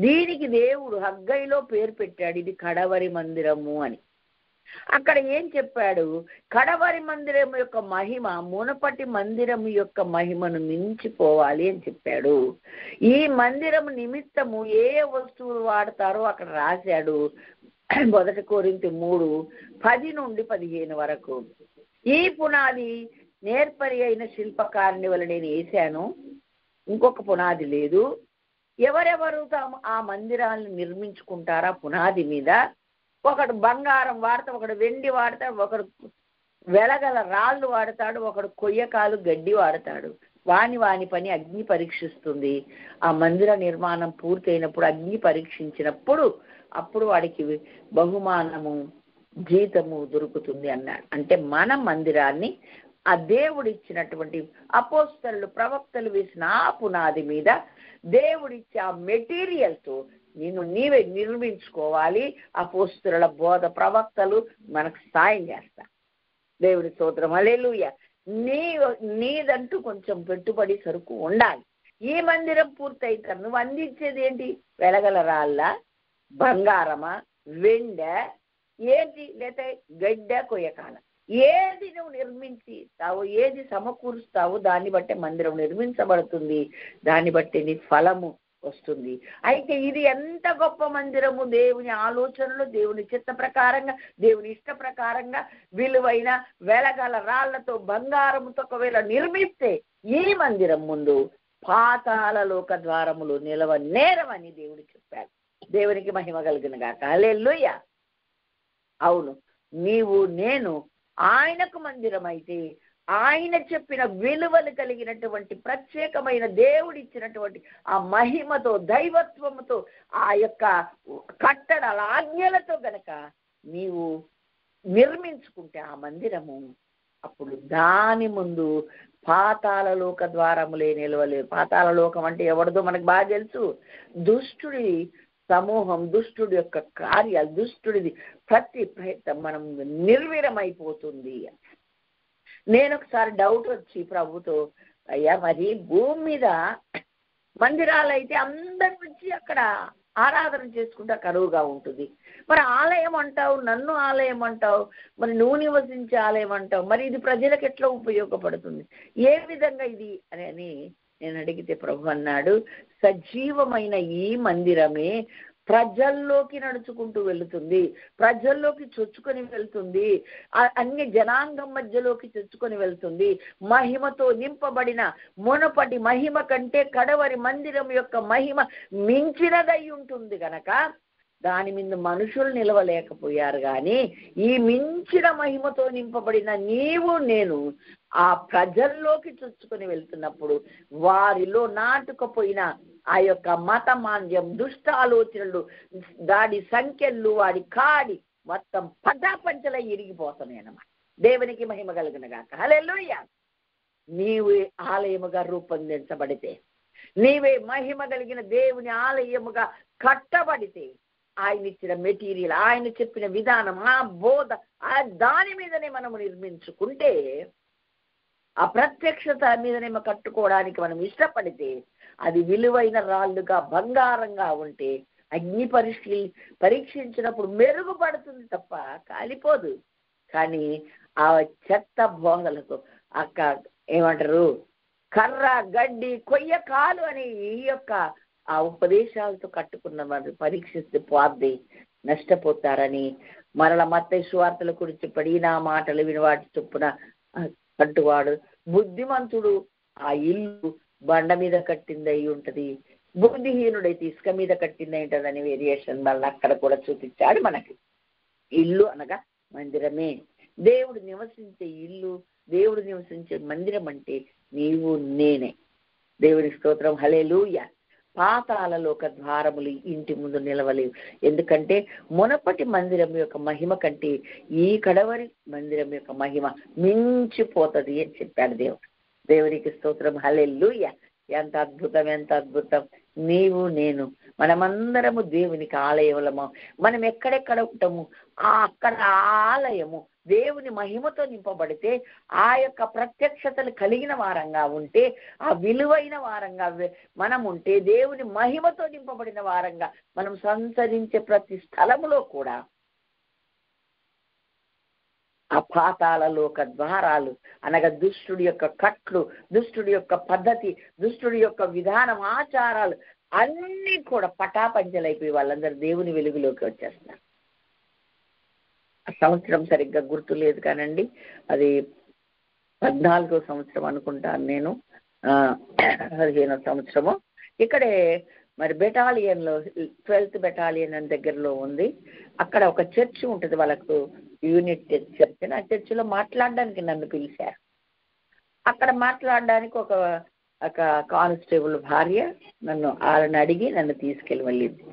దీనికి దేవుడు హగ్గయిలో పేరు పెట్టాడు, ఇది కడవరి మందిరము అని. అక్కడ ఏం చెప్పాడు? కడవరి మందిరం యొక్క మహిమ మునపటి మందిరం యొక్క మహిమను మించిపోవాలి అని చెప్పాడు. ఈ మందిరం నిమిత్తము ఏ వస్తువులు వాడతారో అక్కడ రాశాడు. 1 కొరింథీ 3:10 నుండి 15 వరకు. ఈ పునాది నేర్పరి అయిన శిల్పకారుని వల్ల నేను వేశాను, ఇంకొక పునాది లేదు. ఎవరెవరు ఆ మందిరాలను నిర్మించుకుంటారా? పునాది మీద ఒకడు బంగారం వాడతాడు, ఒకడు వెండి వాడతాడు, ఒకడు వెలగల రాళ్ళు వాడతాడు, ఒకడు కొయ్యకాలు గడ్డి వాడతాడు. వాని పని అగ్ని పరీక్షిస్తుంది. ఆ మందిర నిర్మాణం పూర్తయినప్పుడు అగ్ని పరీక్షించినప్పుడు అప్పుడు వాడికి బహుమానము, జీతము దొరుకుతుంది అన్నాడు. అంటే మన మందిరాన్ని ఆ దేవుడిచ్చినటువంటి అపోస్తలులు, ప్రవక్తలు వేసిన ఆ పునాది మీద దేవుడిచ్చే ఆ మెటీరియల్తో నీవే నిర్మించుకోవాలి. అపోస్తలుల బోధ, ప్రవక్తలు మనకు సాయం చేస్తారు. దేవుడి స్తోత్రం, హల్లెలూయా. నీదంటూ కొంచెం పెట్టుబడి సరుకు ఉండాలి. ఈ మందిరం పూర్తయితారు. నువ్వు అందించేది ఏంటి? వెలగల రాళ్ళ, బంగారమా, వెండ ఏంటి, లేకపోతే గడ్డ, కొయ్యకాల, ఏది నువ్వు నిర్మించుతావు, ఏది సమకూరుస్తావు, దాన్ని బట్టే మందిరం నిర్మించబడుతుంది. దాన్ని బట్టి నీ ఫలము వస్తుంది. అయితే ఇది ఎంత గొప్ప మందిరము! దేవుని ఆలోచనలు, దేవుని చిత్త ప్రకారంగా, దేవుని ఇష్ట ప్రకారంగా విలువైన వెలగల రాళ్లతో, బంగారంతో ఒకవేళ నిర్మిస్తే ఈ మందిరం ముందు పాతాళ లోక ద్వారములు నిలవ నేరవని దేవుడు చెప్పాడు. దేవునికి మహిమ కలుగును గాక. హల్లెలూయా. అవును, నీవు నేను ఆయనకు మందిరం అయితే ఆయన చెప్పిన విలువలు కలిగినటువంటి ప్రత్యేకమైన దేవుడిచ్చినటువంటి ఆ మహిమతో, దైవత్వముతో, ఆ యొక్క కట్టడల ఆజ్ఞలతో గనక నీవు నిర్మించుకుంటే ఆ మందిరము, అప్పుడు దాని ముందు పాతాళలోక ద్వారములే నిలవలేవు. పాతాళలోకం అంటే ఎవరిదో మనకు బాగా తెలుసు. దుష్టుడి సమూహం, దుష్టుడి యొక్క కార్యాలు, దుష్టుడిది ప్రతి ప్రయత్నం మనం నిర్వీర్యమైపోతుంది. నేను ఒకసారి డౌట్ వచ్చి ప్రభుతో, అయ్యా మరి భూమి మీద మందిరాలు అయితే అందరి నుంచి అక్కడ ఆరాధన చేసుకుంటే కరువుగా ఉంటుంది, మరి ఆలయం అంటావు, నన్ను ఆలయం అంటావు, మరి నువ్వు నివసించే ఆలయం అంటావు, మరి ఇది ప్రజలకు ఎట్లా ఉపయోగపడుతుంది, ఏ విధంగా ఇది అని నేను అడిగితే ప్రభు అన్నాడు, సజీవమైన ఈ మందిరమే ప్రజల్లోకి నడుచుకుంటూ వెళుతుంది, ప్రజల్లోకి చొచ్చుకొని వెళ్తుంది, అన్ని జనాంగం మధ్యలోకి చొచ్చుకొని వెళ్తుంది. మహిమతో నింపబడిన మునపటి మహిమ కంటే కడవరి మందిరం యొక్క మహిమ మించినదై ఉంటుంది గనక దాని మీద మనుషులు నిలవలేకపోయారు. కానీ ఈ మించిన మహిమతో నింపబడిన నీవు నేను ఆ ప్రజల్లోకి చొచ్చుకొని వెళ్తున్నప్పుడు వారిలో నాటుకపోయిన ఆ యొక్క మతమాంద్యం, దుష్ట ఆలోచనలు, దాడి సంఖ్యలు, వాడి కాడి మొత్తం పటాపంచలై ఇరిగిపోతున్నాయి అన్నమాట. దేవునికి మహిమ కలుగును గాక. హల్లెలూయా. నీవే ఆలయముగా రూపొందించబడితే, నీవే మహిమ కలిగిన దేవుని ఆలయముగా కట్టబడితే, ఆయన ఇచ్చిన మెటీరియల్, ఆయన చెప్పిన విధానం, ఆ బోధ, ఆ దాని మీదనే మనము నిర్మించుకుంటే, ఆ ప్రత్యక్షత మీదనే కట్టుకోవడానికి మనం ఇష్టపడితే, అది విలువైన రాళ్ళుగా, బంగారంగా ఉంటే అగ్ని పరీక్షించినప్పుడు మెరుగుపడుతుంది తప్ప కాలిపోదు. కానీ ఆ చెత్త బోధలకు అక్క ఏమంటారు, కర్ర, గడ్డి, కొయ్య కాలు అని ఈ యొక్క ఆ ఉపదేశాలతో కట్టుకున్న వారు పరీక్షిస్తే పోద్ది, నష్టపోతారని మరల మత్తయి సువార్తల గురించి పడి నా మాటలు విని వాటి చొప్పున కట్టువాడు బుద్ధిమంతుడు, ఆ ఇల్లు బండ మీద కట్టింది అయి ఉంటది, బుద్ధిహీనుడైతే ఇసుక మీద కట్టింది ఏంటదని వేరియేషన్ మళ్ళీ అక్కడ కూడా చూపించాడు మనకి. ఇల్లు అనగా మందిరమే, దేవుడు నివసించే ఇల్లు, దేవుడు నివసించే మందిరం అంటే నీవు నేనే. దేవుని స్తోత్రం. హల్లెలూయా. పాతాళలోక ద్వారములు ఇంటి ముందు నిలవలేవు, ఎందుకంటే మునపటి మందిరం యొక్క మహిమ కంటే ఈ కడవరి మందిరం యొక్క మహిమ మించిపోతుంది అని చెప్పాడు దేవుడు. దేవునికి స్తోత్రం. హల్లెలూయా. ఎంత అద్భుతం, ఎంత అద్భుతం. నీవు నేను మనమందరము దేవునికి ఆలయములము. మనం ఎక్కడెక్కడ ఉంటాము, అక్కడ ఆలయము దేవుని మహిమతో నింపబడితే, ఆ యొక్క ప్రత్యక్షతలు కలిగిన వారంగా ఉంటే, ఆ విలువైన వారంగా మనం ఉంటే, దేవుని మహిమతో నింపబడిన వారంగా మనం సంచరించే ప్రతి స్థలములో కూడా ఆ పాతాళలోక ద్వారాలు అనగా దుష్టుడి యొక్క కట్లు, దుష్టుడి యొక్క పద్ధతి, దుష్టుడి యొక్క విధానం, ఆచారాలు అన్నీ కూడా పటాపంచలైపోయి వాళ్ళందరూ దేవుని వెలుగులోకి వచ్చేస్తారు. సంవత్సరం సరిగ్గా గుర్తు లేదు కానండి, అది 14వ సంవత్సరం అనుకుంటాను నేను, 15వ సంవత్సరము. ఇక్కడే మరి బెటాలియన్లో 12th బెటాలియన్ అని దగ్గరలో ఉంది, అక్కడ ఒక చర్చ్ ఉంటుంది వాళ్ళకు, యూనిట్ చర్చ్. ఆ చర్చిలో మాట్లాడడానికి నన్ను పిలిచారు. అక్కడ మాట్లాడడానికి ఒక కానిస్టేబుల్ భార్య నన్ను వాళ్ళని అడిగి నన్ను తీసుకెళ్ళి వెళ్ళింది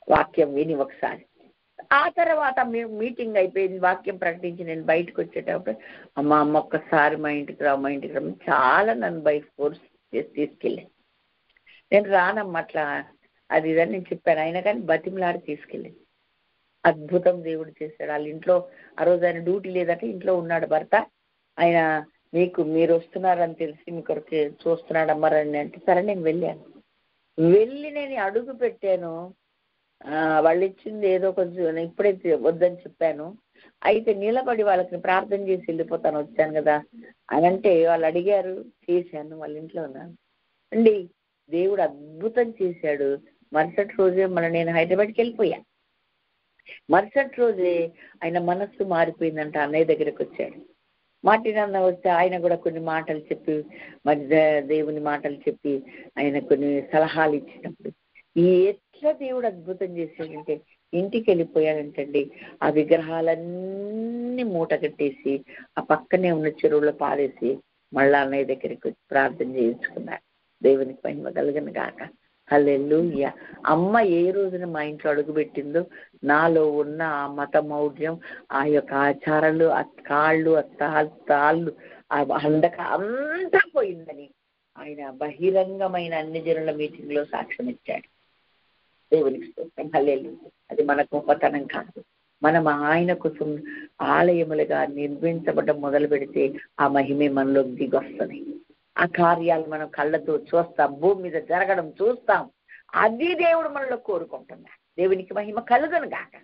వాక్యం విని ఒకసారి. ఆ తర్వాత మీటింగ్ అయిపోయింది, వాక్యం ప్రకటించి నేను బయటకు వచ్చేటప్పుడు, అమ్మ ఒక్కసారి మా ఇంటికి రా, మా ఇంటికి రా, చాలా నన్ను బయట ఫోర్స్ చేసి తీసుకెళ్ళాను. నేను రానమ్మ అట్లా అది ఇదని నేను చెప్పాను, అయినా కానీ బతిమలాడి తీసుకెళ్ళింది. అద్భుతం దేవుడు చేశాడు. వాళ్ళ ఇంట్లో ఆ రోజు ఆయన డ్యూటీ లేదంటే ఇంట్లో ఉన్నాడు భర్త. ఆయన మీరు వస్తున్నారని తెలిసి మీ కొరకు చూస్తున్నాడు రండి అంటే, సరే నేను వెళ్ళాను. నేను అడుగు పెట్టాను, వాళ్ళు ఇచ్చింది ఏదో కొంచెం ఇప్పుడైతే వద్దని చెప్పాను, అయితే నిలబడి వాళ్ళకి ప్రార్థన చేసి వెళ్ళిపోతాను, వచ్చాను కదా అని అంటే వాళ్ళు అడిగారు, చేశాను. వాళ్ళ ఇంట్లో ఉన్నాను అండి. దేవుడు అద్భుతం చేశాడు. మరుసటి రోజే నేను హైదరాబాద్కి వెళ్ళిపోయా. మరుసటి రోజే ఆయన మనస్సు మారిపోయిందంట, అన్నయ్య దగ్గరకు వచ్చాడు. మాటినన్న వస్తే ఆయన కూడా కొన్ని మాటలు చెప్పి, మరి దేవుని మాటలు చెప్పి ఆయన కొన్ని సలహాలు ఇచ్చినప్పుడు ఎట్లా దేవుడు అద్భుతం చేశాడంటే, ఇంటికి వెళ్ళిపోయాడంటండి, ఆ విగ్రహాలన్నీ మూట కట్టేసి ఆ పక్కనే ఉన్న చెరువులో పారేసి మళ్ళా అన్నయ్య దగ్గరికి వచ్చి ప్రార్థన చేయించుకున్నాడు. దేవునికి మహిమ కలుగును గాక. హల్లెలూయా. అమ్మ ఏ రోజున మా ఇంట్లో అడుగుపెట్టిందో నాలో ఉన్న ఆ మత మౌఢ్యం, ఆ యొక్క ఆచారాలు, ఆ కాళ్ళు, ఆ తాళ్ళు, ఆ అండక అంతా పోయిందని ఆయన బహిరంగమైన అన్ని జనుల మీటింగ్ లో సాక్ష్యం ఇచ్చాడు. దేవునికి స్తోత్రం. హల్లెలూయా. అది మన గొప్పతనం కాదు. మనం ఆయన కోసం ఆలయములుగా నిర్మించబడడం మొదలు పెడితే ఆ మహిమే మనలోకి దిగొస్తుంది. ఆ కార్యాలు మనం కళ్ళతో చూస్తాం, భూమి మీద జరగడం చూస్తాం. అది దేవుడు మనలో కోరుకుంటున్నాడు. దేవునికి మహిమ కలుగును గాక.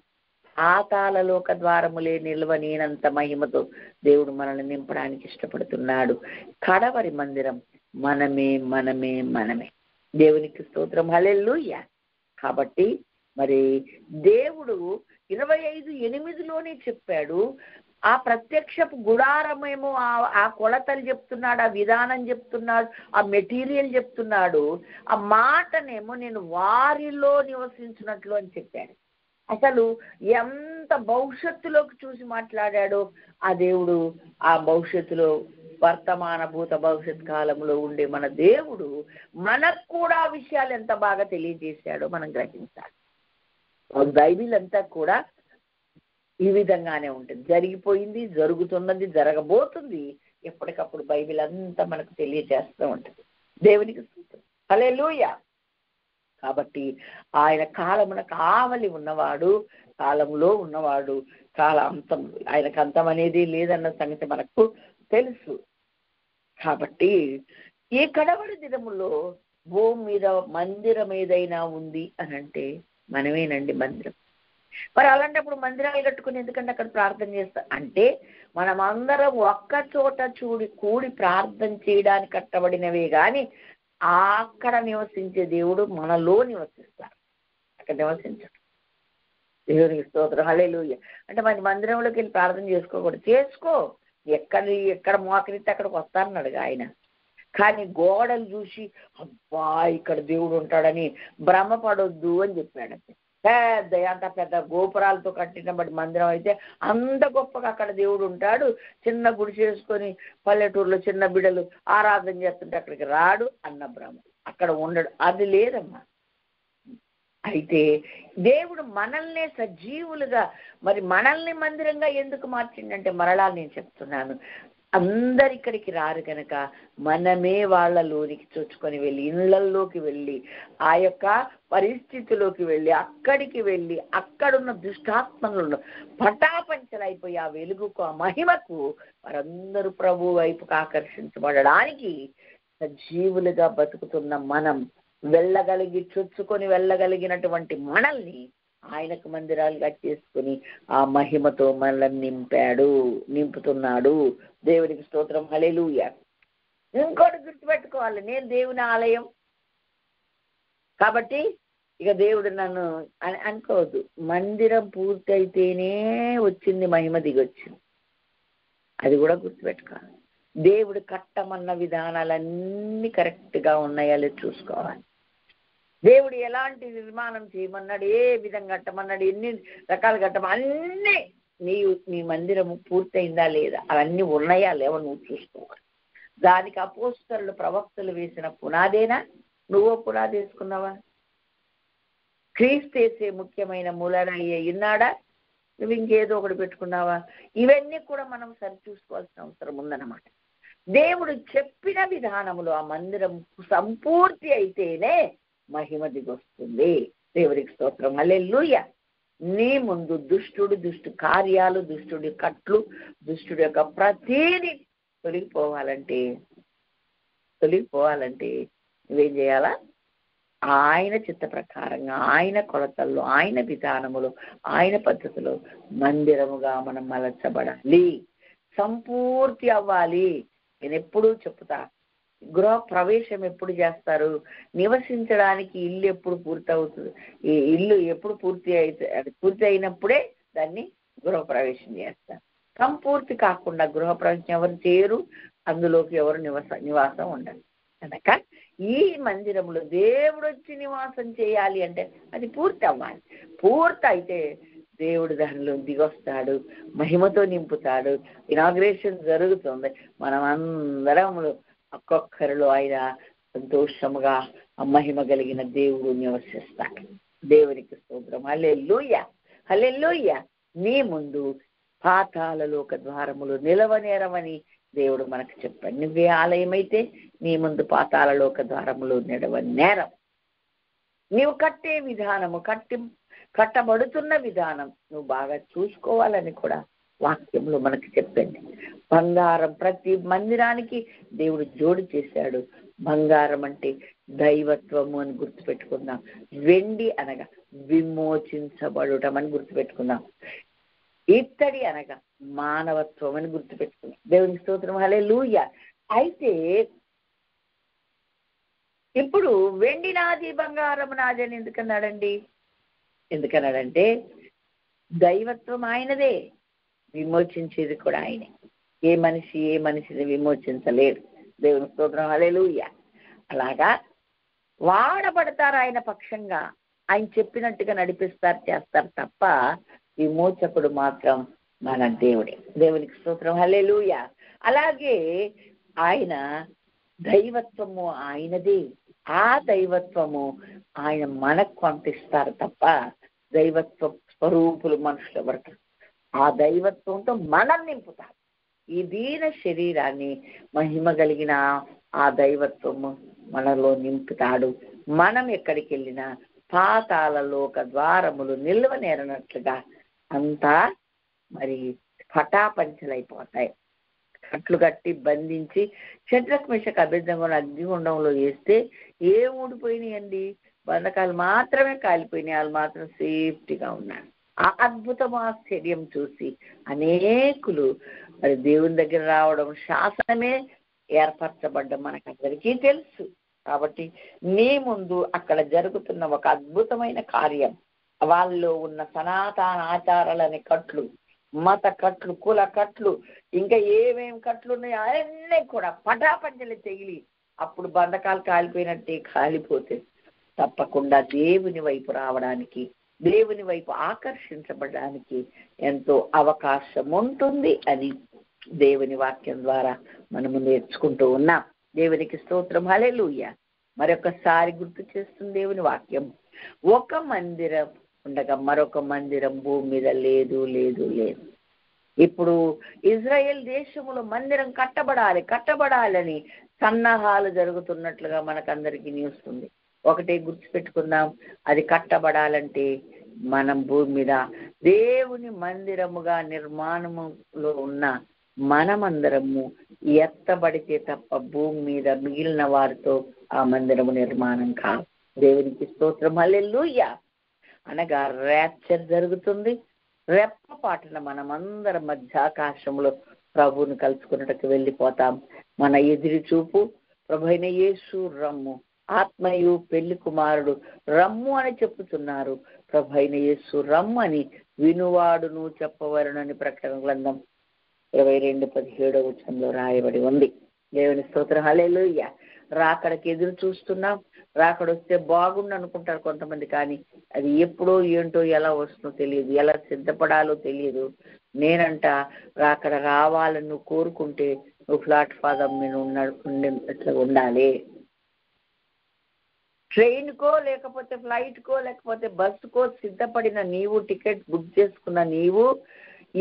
పాతాళలోక ద్వారములే నిల్వనేనంత మహిమతో దేవుడు మనల్ని నింపడానికి ఇష్టపడుతున్నాడు. కడవరి మందిరం మనమే మనమే మనమే. దేవునికి స్తోత్రం. హల్లెలూయా. కాబట్టి మరి దేవుడు 25:8లోనే చెప్పాడు. ఆ ప్రత్యక్షపు గుడారమేమో ఆ కొలతలు చెప్తున్నాడు, ఆ విధానం చెప్తున్నాడు, ఆ మెటీరియల్ చెప్తున్నాడు. ఆ మాటనేమో నేను వారిలో నివసించినట్లు అని చెప్పాడు. అసలు ఎంత భవిష్యత్తులోకి చూసి మాట్లాడాడో ఆ దేవుడు, ఆ భవిష్యత్తులో వర్తమాన భూత భవిష్యత్ కాలంలో ఉండే మన దేవుడు మనకు కూడా ఆ విషయాలు ఎంత బాగా తెలియజేశాడో మనం గ్రహించాలి. బైబిల్ అంతా కూడా ఈ విధంగానే ఉంటుంది. జరిగిపోయింది, జరుగుతున్నది, జరగబోతుంది. ఎప్పటికప్పుడు బైబిల్ అంతా మనకు తెలియజేస్తూ ఉంటుంది. దేవునికి స్తోత్రం. హల్లెలూయా. కాబట్టి ఆయన కాలమున కావలి ఉన్నవాడు, కాలంలో ఉన్నవాడు, కాల అంతం, ఆయనకు అంతం అనేది లేదన్న సంగతి మనకు తెలుసు. కాబట్టి ఈ కడవరి దినములో భూమి మీద మందిరం ఏదైనా ఉంది అని అంటే మనమేనండి మందిరం. మరి అలాంటప్పుడు మందిరాలు కట్టుకుని ఎందుకంటే అక్కడ ప్రార్థన చేస్తాం అంటే మనం అందరం ఒక్క చోట కూడి ప్రార్థన చేయడానికి కట్టబడినవే కానీ అక్కడ నివసించే దేవుడు మనలో నివసిస్తారు, అక్కడ నివసించడు. దేవునికి స్తోత్రం. హల్లెలూయా. అంటే మన మందిరంలోకి వెళ్ళి ప్రార్థన చేసుకోకూడదు. చేసుకో, ఎక్కడ మోకరిస్తే అక్కడికి వస్తానన్నాడు ఆయన. కానీ గోడలు చూసి అబ్బా ఇక్కడ దేవుడు ఉంటాడని భ్రమపడొద్దు అని చెప్పాడు. అంత పెద్ద గోపురాలతో కట్టినబడి మందిరం అయితే అంత గొప్పగా అక్కడ దేవుడు ఉంటాడు. చిన్న గుడి చేసుకొని పల్లెటూరులో చిన్న బిడ్డలు ఆరాధన చేస్తుంటే అక్కడికి రాడు అన్న భ్రమ, అక్కడ ఉండడు. అది లేదమ్మా. అయితే దేవుడు మనల్నే సజీవులుగా, మరి మనల్ని మందిరంగా ఎందుకు మార్చిండంటే మరలా నేను చెప్తున్నాను, అందరిక్కడికి రారు కనుక మనమే వాళ్ళలోనికి చొచ్చుకొని వెళ్ళి, ఇళ్లల్లోకి వెళ్ళి, ఆ యొక్క పరిస్థితిలోకి వెళ్ళి, అక్కడికి వెళ్ళి అక్కడున్న దుష్టాత్మలను పటాపంచలైపోయి ఆ వెలుగుకు, ఆ మహిమకు వారందరూ ప్రభు వైపుకు ఆకర్షించబడడానికి సజీవులుగా బతుకుతున్న మనం చొచ్చుకొని వెళ్ళగలిగినటువంటి మనల్ని ఆయనకు మందిరాలుగా చేసుకుని ఆ మహిమతో మనల్ని నింపుతున్నాడు. దేవునికి స్తోత్రం. హల్లెలూయా. ఇంకోటి గుర్తుపెట్టుకోవాలి, నేను దేవుని ఆలయం కాబట్టి ఇక దేవుడు నన్ను అనుకోవద్దు. మందిరం పూర్తి అయితేనే వచ్చింది మహిమ దిగొచ్చింది. అది కూడా గుర్తుపెట్టుకోవాలి. దేవుడు కట్టమన్న విధానాలన్నీ కరెక్ట్గా ఉన్నాయా లేదు చూసుకోవాలి. దేవుడు ఎలాంటి నిర్మాణం చేయమన్నాడు, ఏ విధంగా కట్టమన్నాడు, ఎన్ని రకాలు కట్టమని నీ మందిరము పూర్తయిందా లేదా, అవన్నీ ఉన్నాయా లేవో నువ్వు చూసుకోవాలి. దానికి అపోస్తలులు ప్రవక్తలు వేసిన పునాదేనా, నువ్వో పునాది వేసుకున్నావా? క్రీస్తు వేసే ముఖ్యమైన మూలరాయి ఉన్నాడా, నువ్వు ఇంకేదో ఒకటి పెట్టుకున్నావా? ఇవన్నీ కూడా మనం సరి చూసుకోవాల్సిన అవసరం ఉందన్నమాట. దేవుడు చెప్పిన విధానములో ఆ మందిరం సంపూర్తి అయితేనే మహిమ దిగొస్తుంది. దేవుడికి స్తోత్రం. హల్లెలూయా. నీ ముందు దుష్టు కార్యాలు, దుష్టుడి కట్లు, దుష్టుడి యొక్క ప్రతీది తొలగిపోవాలంటే నువ్వేం చేయాలా? ఆయన చిత్త ప్రకారంగా, ఆయన కొలతల్లో, ఆయన విధానములో, ఆయన పద్ధతిలో మందిరముగా మనం మలచబడాలి, సంపూర్తి అవ్వాలి. నేను ఎప్పుడూ చెప్తా, గృహ ప్రవేశం ఎప్పుడు చేస్తారు, నివసించడానికి ఇల్లు ఎప్పుడు పూర్తవుతుంది, ఈ ఇల్లు ఎప్పుడు పూర్తి అయినప్పుడే దాన్ని గృహ ప్రవేశం చేస్తారు. సంపూర్తి కాకుండా గృహ ప్రవేశం ఎవరు చేయరు, అందులోకి ఎవరు నివాసం ఉండరు. కనుక ఈ మందిరంలో దేవుడు వచ్చి నివాసం చేయాలి అంటే అది పూర్తి అవ్వాలి. పూర్తి అయితే దేవుడు దానిలో దిగొస్తాడు, మహిమతో నింపుతాడు. ఇనాగ్రేషన్ జరుగుతుంది. మనం అందరము ఒక్కొక్కరిలో ఆయన సంతోషముగా ఆ మహిమ కలిగిన దేవుడు నివసిస్తాడు. దేవునికి స్తోత్రం. హల్లెలూయా, హల్లెలూయా. నీ ముందు పాతాళలోక ద్వారములు నిలవనేరవని దేవుడు మనకు చెప్పాడు. నువ్వే ఆలయమైతే నీ ముందు పాతాళలోక ద్వారములు నిలవనేరం. నీవు కట్టే విధానము, కట్టబడుతున్న విధానం నువ్వు బాగా చూసుకోవాలని కూడా వాక్యంలో మనకు చెప్పింది. బంగారం ప్రతి మందిరానికి దేవుడు జోడు చేశాడు. బంగారం అంటే దైవత్వము అని గుర్తుపెట్టుకుందాం. వెండి అనగా విమోచించబడటం అని గుర్తుపెట్టుకుందాం. ఇత్తడి అనగా మానవత్వం అని గుర్తుపెట్టుకుందాం. దేవుని స్తోత్రం. హల్లెలూయా. అయితే ఇప్పుడు వెండి నాది బంగారం నాది అని ఎందుకన్నాడంటే దైవత్వం ఆయనదే, విమోచించేది కూడా ఆయనే. ఏ మనిషిని విమోచించలేడు. దేవుని స్తోత్రం. హల్లెలూయా. అలాగా వాడబడతారు ఆయన పక్షంగా, ఆయన చెప్పినట్టుగా నడిపిస్తారు, చేస్తారు తప్ప విమోచకుడు మాత్రం మన దేవుడే. దేవునికి స్తోత్రం. హల్లెలూయా. అలాగే ఆయన దైవత్వము ఆయనది. ఆ దైవత్వము ఆయన మనకు పంపిస్తారు తప్ప దైవత్వ స్వరూపులు మనుషులు ఎవరు. ఆ దైవత్వంతో మనం నింపుతారు. ఈ దీన శరీరాన్ని మహిమ కలిగిన ఆ దైవత్వము మనలో నింపుతాడు. మనం ఎక్కడికి వెళ్ళినా పాతాళలోక ద్వారములు నిల్వనేరనట్లుగా అంతా మరి పటాపంచలైపోతాయి. కట్లు కట్టి బంధించి షడ్రక్ మేషక్ అబేద్నెగోను అగ్నిగుండంలో వేస్తే ఏం ఊడిపోయినాయండి? బంధకాలు మాత్రమే కాలిపోయినాయి. వాళ్ళు మాత్రం సేఫ్టీగా ఉన్నారు. ఆ అద్భుతం, ఆశ్చర్యం చూసి అనేకులు మరి దేవుని దగ్గర రావడం, శాసనమే ఏర్పరచబడ్డం మనకందరికీ తెలుసు. కాబట్టి నీ ముందు అక్కడ జరుగుతున్న ఒక అద్భుతమైన కార్యం, వాళ్ళలో ఉన్న సనాతన ఆచారాలనే కట్లు, మత కట్లు, కుల కట్లు, ఇంకా ఏమేమి కట్లు ఉన్నాయో అవన్నీ కూడా పటాపంచలు తెగిలి అప్పుడు బంధకాలు కాలిపోయినట్టే కాలిపోతే తప్పకుండా దేవుని వైపు రావడానికి, దేవుని వైపు ఆకర్షించబడడానికి ఎంతో అవకాశం ఉంటుంది అని దేవుని వాక్యం ద్వారా మనము నేర్చుకుంటూ ఉన్నాం. దేవునికి స్తోత్రం. హల్లెలూయా. మరొకసారి గుర్తు చేస్తుంది దేవుని వాక్యం. ఒక మందిరం ఉండగా మరొక మందిరం భూమి మీద లేదు. ఇప్పుడు ఇజ్రాయెల్ దేశంలో మందిరం కట్టబడాలని సన్నాహాలు జరుగుతున్నట్లుగా మనకందరికీ న్యూస్ ఉంది. ఒకటే గుర్తుపెట్టుకుందాం, అది కట్టబడాలంటే మనం భూమి మీద దేవుని మందిరముగా నిర్మాణములో ఉన్న మనమందరము ఎత్తబడితే తప్ప భూమి మీద మిగిలిన వారితో ఆ మందిరము నిర్మాణం కాదు. దేవునికి స్తోత్రం. హల్లెలూయా. అనగా ర్యాప్చర్ జరుగుతుంది. రెప్పపాటున మనమందరం మధ్యాకాశంలో ప్రభువుని కలుసుకున్నట్టుకు వెళ్ళిపోతాం. మన ఎదురు చూపు ప్రభు అయిన యేసు రమ్ము, ఆత్మయు పెళ్లి కుమారుడు రమ్ము అని చెప్పుతున్నారు. ప్రభు అయిన యేసు రమ్ము అని వినువాడును చెప్పవలనని ప్రకటన గ్రంథం 22:17 రాయబడి ఉంది. దేవుని స్తోత్రం. హల్లెలూయా. రాకడకి ఎదురు చూస్తున్నాం. రాకడొస్తే బాగుండు అనుకుంటారు కొంతమంది, కానీ అది ఎప్పుడో ఏంటో ఎలా వస్తుందో తెలియదు, ఎలా సిద్ధపడాలో తెలియదు. నేనంట రాకడ రావాలని నువ్వు కోరుకుంటే నువ్వు ప్లాట్ఫారం మీద ఉండేట్లా ఉండాలి. ట్రైన్కో లేకపోతే ఫ్లైట్కో లేకపోతే బస్సుకో సిద్ధపడిన నీవు, టికెట్ బుక్ చేసుకున్న నీవు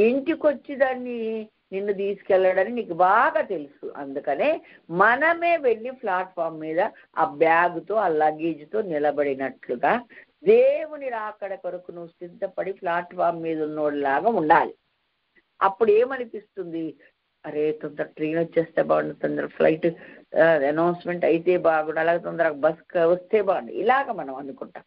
ఇంటికి వచ్చి దాన్ని నిన్ను తీసుకెళ్ళడని నీకు బాగా తెలుసు. అందుకనే మనమే వెళ్ళి ప్లాట్ఫామ్ మీద ఆ బ్యాగుతో, ఆ లగేజ్తో నిలబడినట్లుగా దేవుని రాకడ కొరకు నువ్వు సిద్ధపడి ప్లాట్ఫామ్ మీద ఉన్నోళ్ళలాగా ఉండాలి. అప్పుడు ఏమనిపిస్తుంది? అరే తొందర ట్రైన్ వచ్చేస్తే బాగుండు, తొందర ఫ్లైట్ అనౌన్స్మెంట్ అయితే బాగుండు, అలాగే తొందరగా బస్ వస్తే బాగుండు, ఇలాగ మనం అనుకుంటాం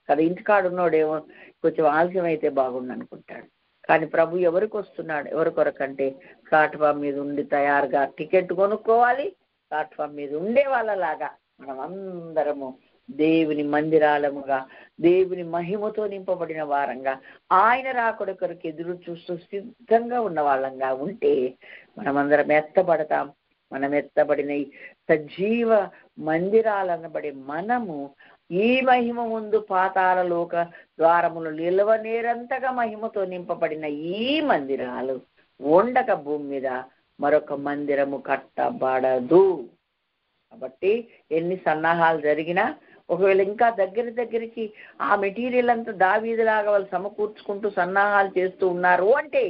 కదా. ఇంటికాడు ఉన్నోడేమో కొంచెం ఆలస్యం అయితే బాగుండు అనుకుంటాడు. కానీ ప్రభు ఎవరికి వస్తున్నాడు? ఎవరి కొరకంటే ప్లాట్ఫామ్ మీద ఉండి తయారుగా టికెట్ కొనుక్కోవాలి, ప్లాట్ఫామ్ మీద ఉండే వాళ్ళలాగా మనం అందరము దేవుని మందిరాలముగా, దేవుని మహిమతో నింపబడిన వారంగా, ఆయన రాకడ కొరకు ఎదురు చూస్తూ సిద్ధంగా ఉన్న వాళ్ళంగా ఉంటే మనమందరం ఎత్తబడతాం. మనం ఎత్తబడిన సజీవ మందిరాలనబడే మనము ఈ మహిమ ముందు పాతాళ లోక ద్వారములు నిలవనేరంతగా మహిమతో నింపబడిన ఈ మందిరాలు ఉండక భూమి మీద మరొక మందిరము కట్టబడదు. కాబట్టి ఎన్ని సన్నాహాలు జరిగినా ఒకవేళ ఇంకా దగ్గరికి ఆ మెటీరియల్ అంతా దావీదులాగా వాళ్ళు సమకూర్చుకుంటూ సన్నాహాలు చేస్తూ ఉన్నారు అంటే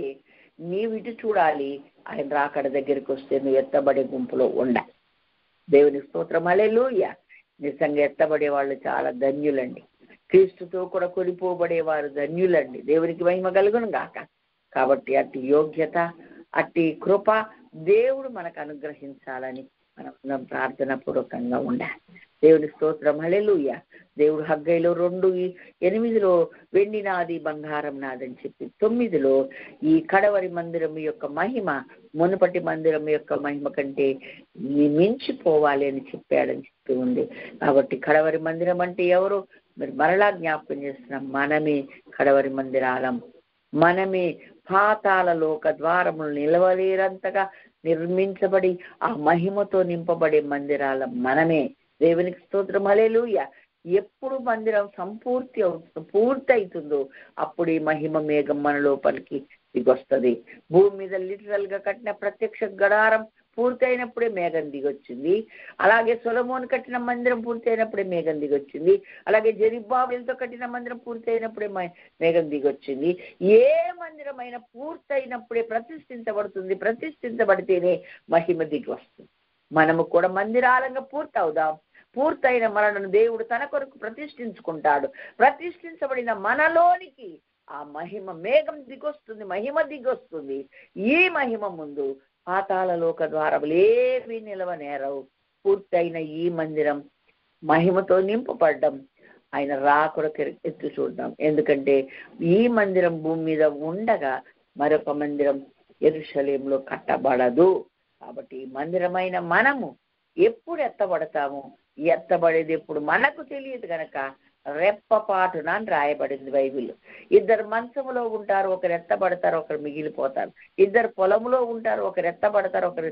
నీవు ఇటు చూడాలి, ఆయన రాకడ దగ్గరికి వస్తే నువ్వు ఎత్తబడే గుంపులో ఉండాలి. దేవుని స్తోత్రం, హల్లెలూయా. నిజంగా ఎత్తబడే వాళ్ళు చాలా ధన్యులండి. క్రీస్తుతో కూడా కొనిపోబడేవారు ధన్యులండి. దేవునికి మహిమ కలుగును గాక. కాబట్టి అట్టి యోగ్యత, అట్టి కృప దేవుడు మనకు అనుగ్రహించాలని మనం ప్రార్థన పూర్వకంగా ఉండాలి. దేవుని స్తోత్రం, హల్లెలూయా. దేవుడు హగ్గైలో 2:8 వెండి నాది బంగారం నాదని చెప్పి 9 ఈ కడవరి మందిరం యొక్క మహిమ మునుపటి మందిరం యొక్క మహిమ కంటే మించిపోవాలి అని చెప్పాడని చెప్పి ఉంది. కాబట్టి కడవరి మందిరం అంటే ఎవరు? మరి మరలా జ్ఞాపకం చేస్తున్నాం, మనమే కడవరి మందిరాలం. మనమే పాతాళ లోక ద్వారములు నిలవలేరంతగా నిర్మించబడి ఆ మహిమతో నింపబడే మందిరాలం మనమే. దేవునికి స్తోత్రం, హల్లెలూయా. ఎప్పుడు మందిరం పూర్తి అవుతుందో అప్పుడు ఈ మహిమ మేఘం మన లోపలికి దిగొస్తుంది. భూమి మీద లిటరల్ గా కట్టిన ప్రత్యక్ష గడారం పూర్తయినప్పుడే మేఘం దిగొచ్చింది. అలాగే సొలొమోను కట్టిన మందిరం పూర్తయినప్పుడే మేఘం దిగొచ్చింది. అలాగే జెరుబ్బాబెలుతో కట్టిన మందిరం పూర్తయినప్పుడే మేఘం దిగొచ్చింది. ఏ మందిరమైనా పూర్తయినప్పుడే ప్రతిష్ఠించబడుతుంది. ప్రతిష్ఠించబడితేనే మహిమ దిగి వస్తుంది. మనము కూడా మందిరాలంగా పూర్తవుదాం. పూర్తయిన మనను దేవుడు తన కొరకు ప్రతిష్ఠించుకుంటాడు. ప్రతిష్ఠించబడిన మనలోనికి ఆ మహిమ మేఘం దిగొస్తుంది, మహిమ దిగొస్తుంది. ఈ మహిమ ముందు పాతాళ లోక ద్వారములు ఏవి నిలవనేరవు. పూర్తయిన ఈ మందిరం మహిమతో నింపబడ్డం ఆయన రాకడ ఎత్తు చూద్దాం. ఎందుకంటే ఈ మందిరం భూమి మీద ఉండగా మరొక మందిరం యెరూషలేములో కట్టబడదు. కాబట్టి ఈ మందిరమైన మనము ఎప్పుడు ఎత్తబడతాము, ఎత్తబడేది ఎప్పుడు మనకు తెలియదు కనుక రెప్పపాటున అని రాయబడింది బైబిల్. 2 మంచములో ఉంటారు, ఒకరు ఎత్తబడతారు, ఒకరు మిగిలిపోతారు. 2 పొలములో ఉంటారు, ఒకరు ఎత్తబడతారు, ఒకరు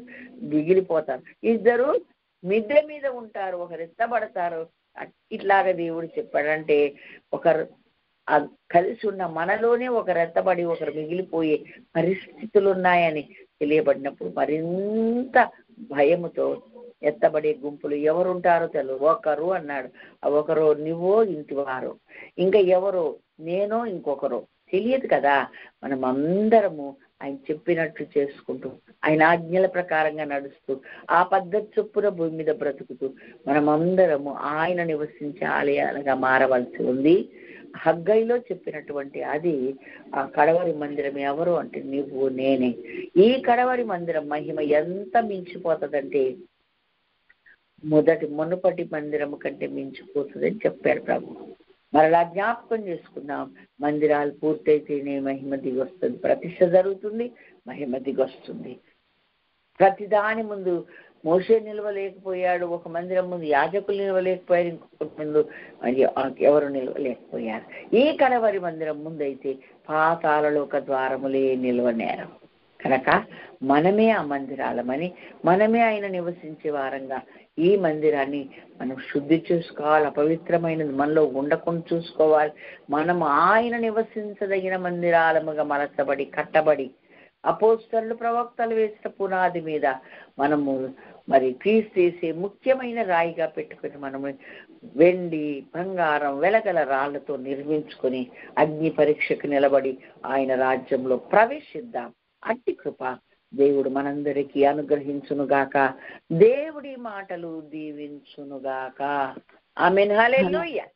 మిగిలిపోతారు. 2 మిద్దె మీద ఉంటారు, ఒకరు ఎత్తబడతారు. ఇట్లాగా దేవుడు చెప్పాడంటే ఒకరు కలిసి ఉన్న మనలోనే ఒకరు ఎత్తబడి ఒకరు మిగిలిపోయే పరిస్థితులు ఉన్నాయని తెలియబడినప్పుడు మరింత భయముతో ఎత్తబడే గుంపులు ఎవరుంటారో తెలియదు. ఒకరు అన్నాడు, ఒకరు నువ్వో ఇంటివారు, ఇంకా ఎవరో నేనో ఇంకొకరు తెలియదు కదా. మనం అందరము ఆయన చెప్పినట్లు చేసుకుంటూ ఆయన ఆజ్ఞల ప్రకారంగా నడుస్తూ ఆ పద్ధతి చొప్పున భూమి మీద బ్రతుకుతూ మనమందరము ఆయన నివసించే ఆలయాలుగా మారవలసి ఉంది. హగ్గైలో చెప్పినటువంటి అది ఆ కడవరి మందిరం ఎవరు అంటే నువ్వు నేనే. ఈ కడవరి మందిరం మహిమ ఎంత మించిపోతుందంటే మునుపటి మందిరము కంటే మించిపోతుందని చెప్పాడు ప్రభు. మరలా జ్ఞాపకం చేసుకుందాం, మందిరాలు పూర్తయితేనే మహిమ దిగొస్తుంది. ప్రతిష్ఠ జరుగుతుంది, మహిమ దిగొస్తుంది. ప్రతిదాని ముందు మోషే నిలవలేకపోయాడు, ఒక మందిరం ముందు యాజకులు నిలవలేకపోయారు, ఇంకొక ముందు ఎవరు నిలవలేకపోయారు. ఈ కడవరి మందిరం ముందైతే పాతాళ లోక ద్వారములే నిలవనేరం కనుక మనమే ఆ మందిరాలమని, మనమే ఆయన నివసించే వారంగా ఈ మందిరాన్ని మనం శుద్ధి చేసుకోవాలి. అపవిత్రమైనది మనలో ఉండకుండా చూసుకోవాలి. మనం ఆయన నివసించదగిన మందిరాలముగా మలచబడి కట్టబడి అపోస్తలులు ప్రవక్తలు వేసిన పునాది మీద మనము మరి క్రీస్తు ముఖ్యమైన రాయిగా పెట్టుకుని మనము వెండి బంగారం వెలగల రాళ్లతో నిర్మించుకొని అగ్ని పరీక్షకు నిలబడి ఆయన రాజ్యంలో ప్రవేశిద్దాం. అట్టి కృప దేవుడు మనందరికీ అనుగ్రహించునుగాక. దేవుడి మాటలు దీవించునుగాక. ఆమేన్. హల్లెలూయా.